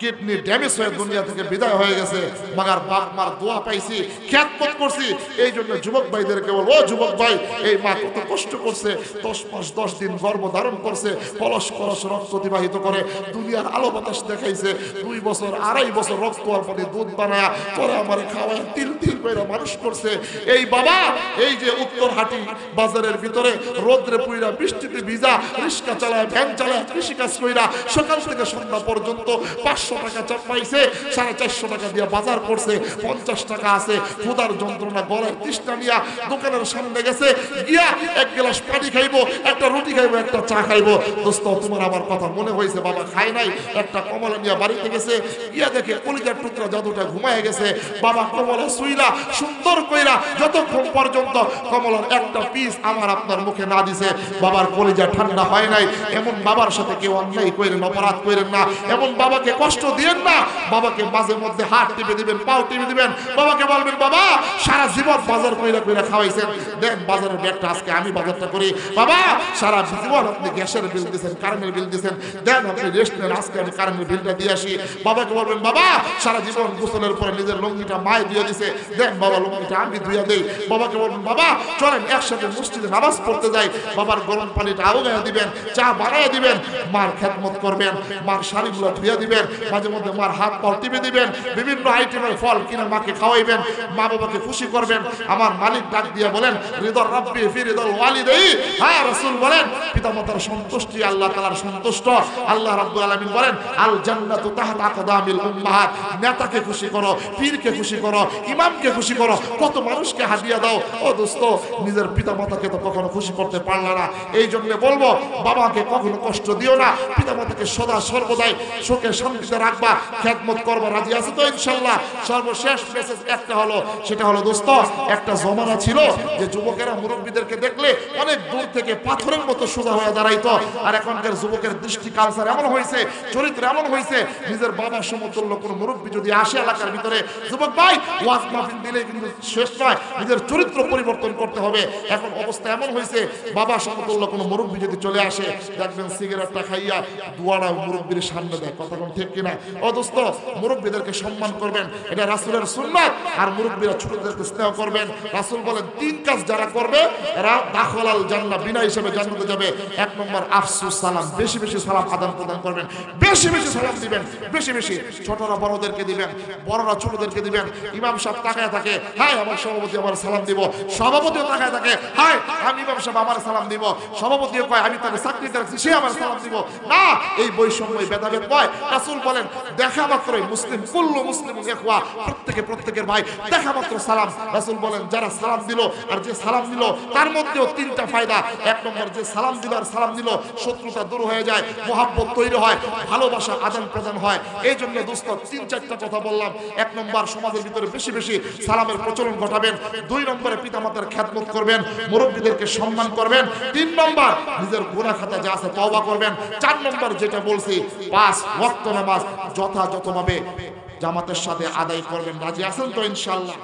কিডনি ড্যামেজ হয়ে দুনিয়া থেকে বিদায় হয়ে গেছে। মাগার বাপ মার দোয়া পাইছি, খেদমত করছি। এই জন্য যুবক ভাইদেরকে বলবো, ও যুবক ভাই, এই মা কত কষ্ট করছে, 10 মাস 10 দিন গর্ভ ধারণ করছে, কলস কলস রক্ত অতিবাহিত করে দুনিয়ার আলো বাতাস দেখাইছে। 2 বছর 2.5 বছর রক্ত আর পানি দুধ বানায়া পরে আমার খাওয়ায় তিল তিল করে মানুষ করছে। এই বাবা, এই যে উত্তরহাটি বাজারের ভিতরে রোদ্রে পুইরা বৃষ্টিতে ভিজা রিক্সা চালায়, ভ্যান চালায়, কৃষিকাজ কইরা সকাল থেকে সন্ধ্যা পর্যন্ত 500 টাকা চাপ পাইছে, 450 টাকা দিয়ে বাজার করছে, 50 টাকা আছে, ক্ষুধার যন্ত্রণা গলায় তৃষ্ণা নিয়া দোকানের সামনে গেছে, গিয়া এক গ্লাস পানি খাইবো, একটা রুটি খাইবো, একটা চা খাইবো। দোস্ত, তোমার আমার কথা মনে হয়েছে, বাবা খায় নাই, একটা কমলা নিয়ে বাড়িতে গেছে, গিয়া দেখে কলিজার টুকরা জাদুটা ঘুমায় গেছে। বাবা কমলা সুইলা সুন্দর কইরা যতক্ষণ পর্যন্ত কমলার একটা পিস আমার আপনার মুখে না দিছে বাবার কলিজা ঠান্ডা হয় নাই। এমন বাবার সাথে কেউ অন্যায় করেন, অপরাধ করেন না, এমন বাবাকে কষ্ট দিয়েন না। বাবাকে মাঝে মধ্যে হাত টিপে দিবেন, পাও টিপে দিবেন, বাবাকে বলবেন, বাবা সারা জীবন বাজার কইরা কইরা খাওয়াইছেন, দেন বাজারের ব্যাগটা আজকে আমি বাজারটা করি। বাবা সারা জীবন আপনি গ্যাসের বিল দিয়েছেন, কারেন্টের বিল দিয়েছেন, দেন আপনি রেস্ট নেন, আজকে আমি কারেন্টের বিলটা দিয়ে আসি। বাবাকে বলবেন, বাবা সারা জীবন গোসলের পরে নিজের লুঙ্গিটা মায়ে দিয়ে দিছে, দেন বাবা লুঙ্গিটা আমি ধুইয়া দেই। বাবাকে বলবেন, বাবা চলেন একসাথে মসজিদে নামাজ পড়তে যাই, বাবার গরম পানিটা আউগাইয়া দিবেন, চা বানাইয়া দিবেন, মার খেদমত করবেন, মার শাড়িগুলো ধুইয়া দিবেন, মাঝে মধ্যে মার হাত পা টিপে দিবেন, বিভিন্ন আইটেমের ফল কিনে মাকে খাওয়াইবেন, মা বাবাকে খুশি করবেন। আমার মালিক ডাক দিয়ে বলেন, রিদর রাব্বি ফি রিদল ওয়ালিদাই। হ্যাঁ, রাসূল বলেন পিতামাতার সন্তুষ্টি আল্লাহ তাআলার সন্তুষ্ট। আল্লাহ রাব্বুল আলামিন বলেন, আল জান্নাতু তাহতা আকদামিল উম্মাহাত। নেতাকে খুশি করো, পীরকে খুশি করো, ইমামকে খুশি করো, কত মানুষকে হাদিয়া দাও। ও দোস্ত, নিজের পিতামাতাকে তো কখনো খুশি করতে পারলা না। এই জন্য বলবো, বাবাকে কখনো কষ্ট দিও না, পিতামাতাকে সদা সর্বদাই সুখে শান্তিতে রাখবা, খেদমত করবা। রাজি আছে তো ইনশাআল্লাহ? সর্বশেষ মেসেজ একটা হলো, সেটা হলো দোস্ত, একটা জমানা ছিল যে যুবকেরা মুরব্বীদেরকে দেখলে অনেক দূর থেকে পাথরের মতো সোজা হয়ে দাঁড়াইতো। আর এখনকার যুবকের দৃষ্টি কালচার এমন হয়েছে, চরিত্র এমন হয়েছে, নিজের বাবার সমতুল্য কোনো মুরব্বী যদি আসে এলাকার ভিতরে, যুবক ভাই ওয়াজ মাহফিল দিলে কিন্তু শেষ নয়, নিজের চরিত্র পরিবর্তন করতে হবে। এখন অবস্থা এমন হয়েছে, বাবা সমতুল্য কোনো মুরব্বী যদি চলে আসে, দেখবেন সিগারেটটা খাইয়া দুয়ারা মুরব্বীর সামনে দেয়। কথা কোন ঠিক কিনা? ও দোস্ত, মুরব্বীদেরকে সম্মান করবেন, এটা রাসূলের সুন্নাত। আর মুরব্বীরা ছোটদেরকে স্নেহ করবেন। রাসূল বলেন, 3 কাজ যারা করবে এরা দাখিলাল জান্নাহ, বিনা হিসাবে জান্নাতে যাবে। 1 নম্বর আফসুস সালাম, বেশি বেশি সালাম আদান প্রদান করবেন, বেশি বেশি সালাম দিবেন, বেশি বেশি। ছোটরা বড়দেরকে দিবেন, বড়রা ছোটদেরকে দিবেন। ইমাম সাহেব তাকায় থাকে, হাই আমার সভাপতি আমার সালাম দিব, সভাপতিও তাকায় থাকে, হাই আমি ইমাম সাহেব আমার সালাম দিব, সভাপতিও কয় আমি তাকে চাকরিতে রাখছি সে আমার সালাম দিব না। এই বৈষম্য ভেদাভেদ নয়। রাসূল বলেন, দেখা মাত্রই মুসলিম কুল্লু মুসলিমুন ইখওয়া, প্রত্যেকে প্রত্যেকের ভাই, দেখা মাত্র সালাম। রাসূল বলেন, যারা সালাম দিল আর যে সালাম দিল তার মধ্যেও 3টা ফায়দা। 1 নম্বর, যে সালাম দিল আর সালাম দিল শত্রুতা দূর হয়ে যায়, মহব্বত তৈরি হয়, ভালোবাসা আদান প্রদান হয়। এই জন্য দোস্ত 3-4টা কথা বললাম। 1 নম্বর, সমাজের ভিতরে বেশি বেশি সালামের প্রচলন ঘটাবেন। 2 নম্বরে পিতামাতার খেদমত করবেন, মুরব্বীদেরকে সম্মান করবেন। 3 নম্বর, নিজের গুনাহ খাতা যা আছে তওবা করবেন। 4 নম্বর যেটা বলছি, 5 ওয়াক্ত নামাজ যথাযথভাবে জামাতের সাথে আদায় করবেন। রাজি আছেন তো ইনশাআল্লাহ?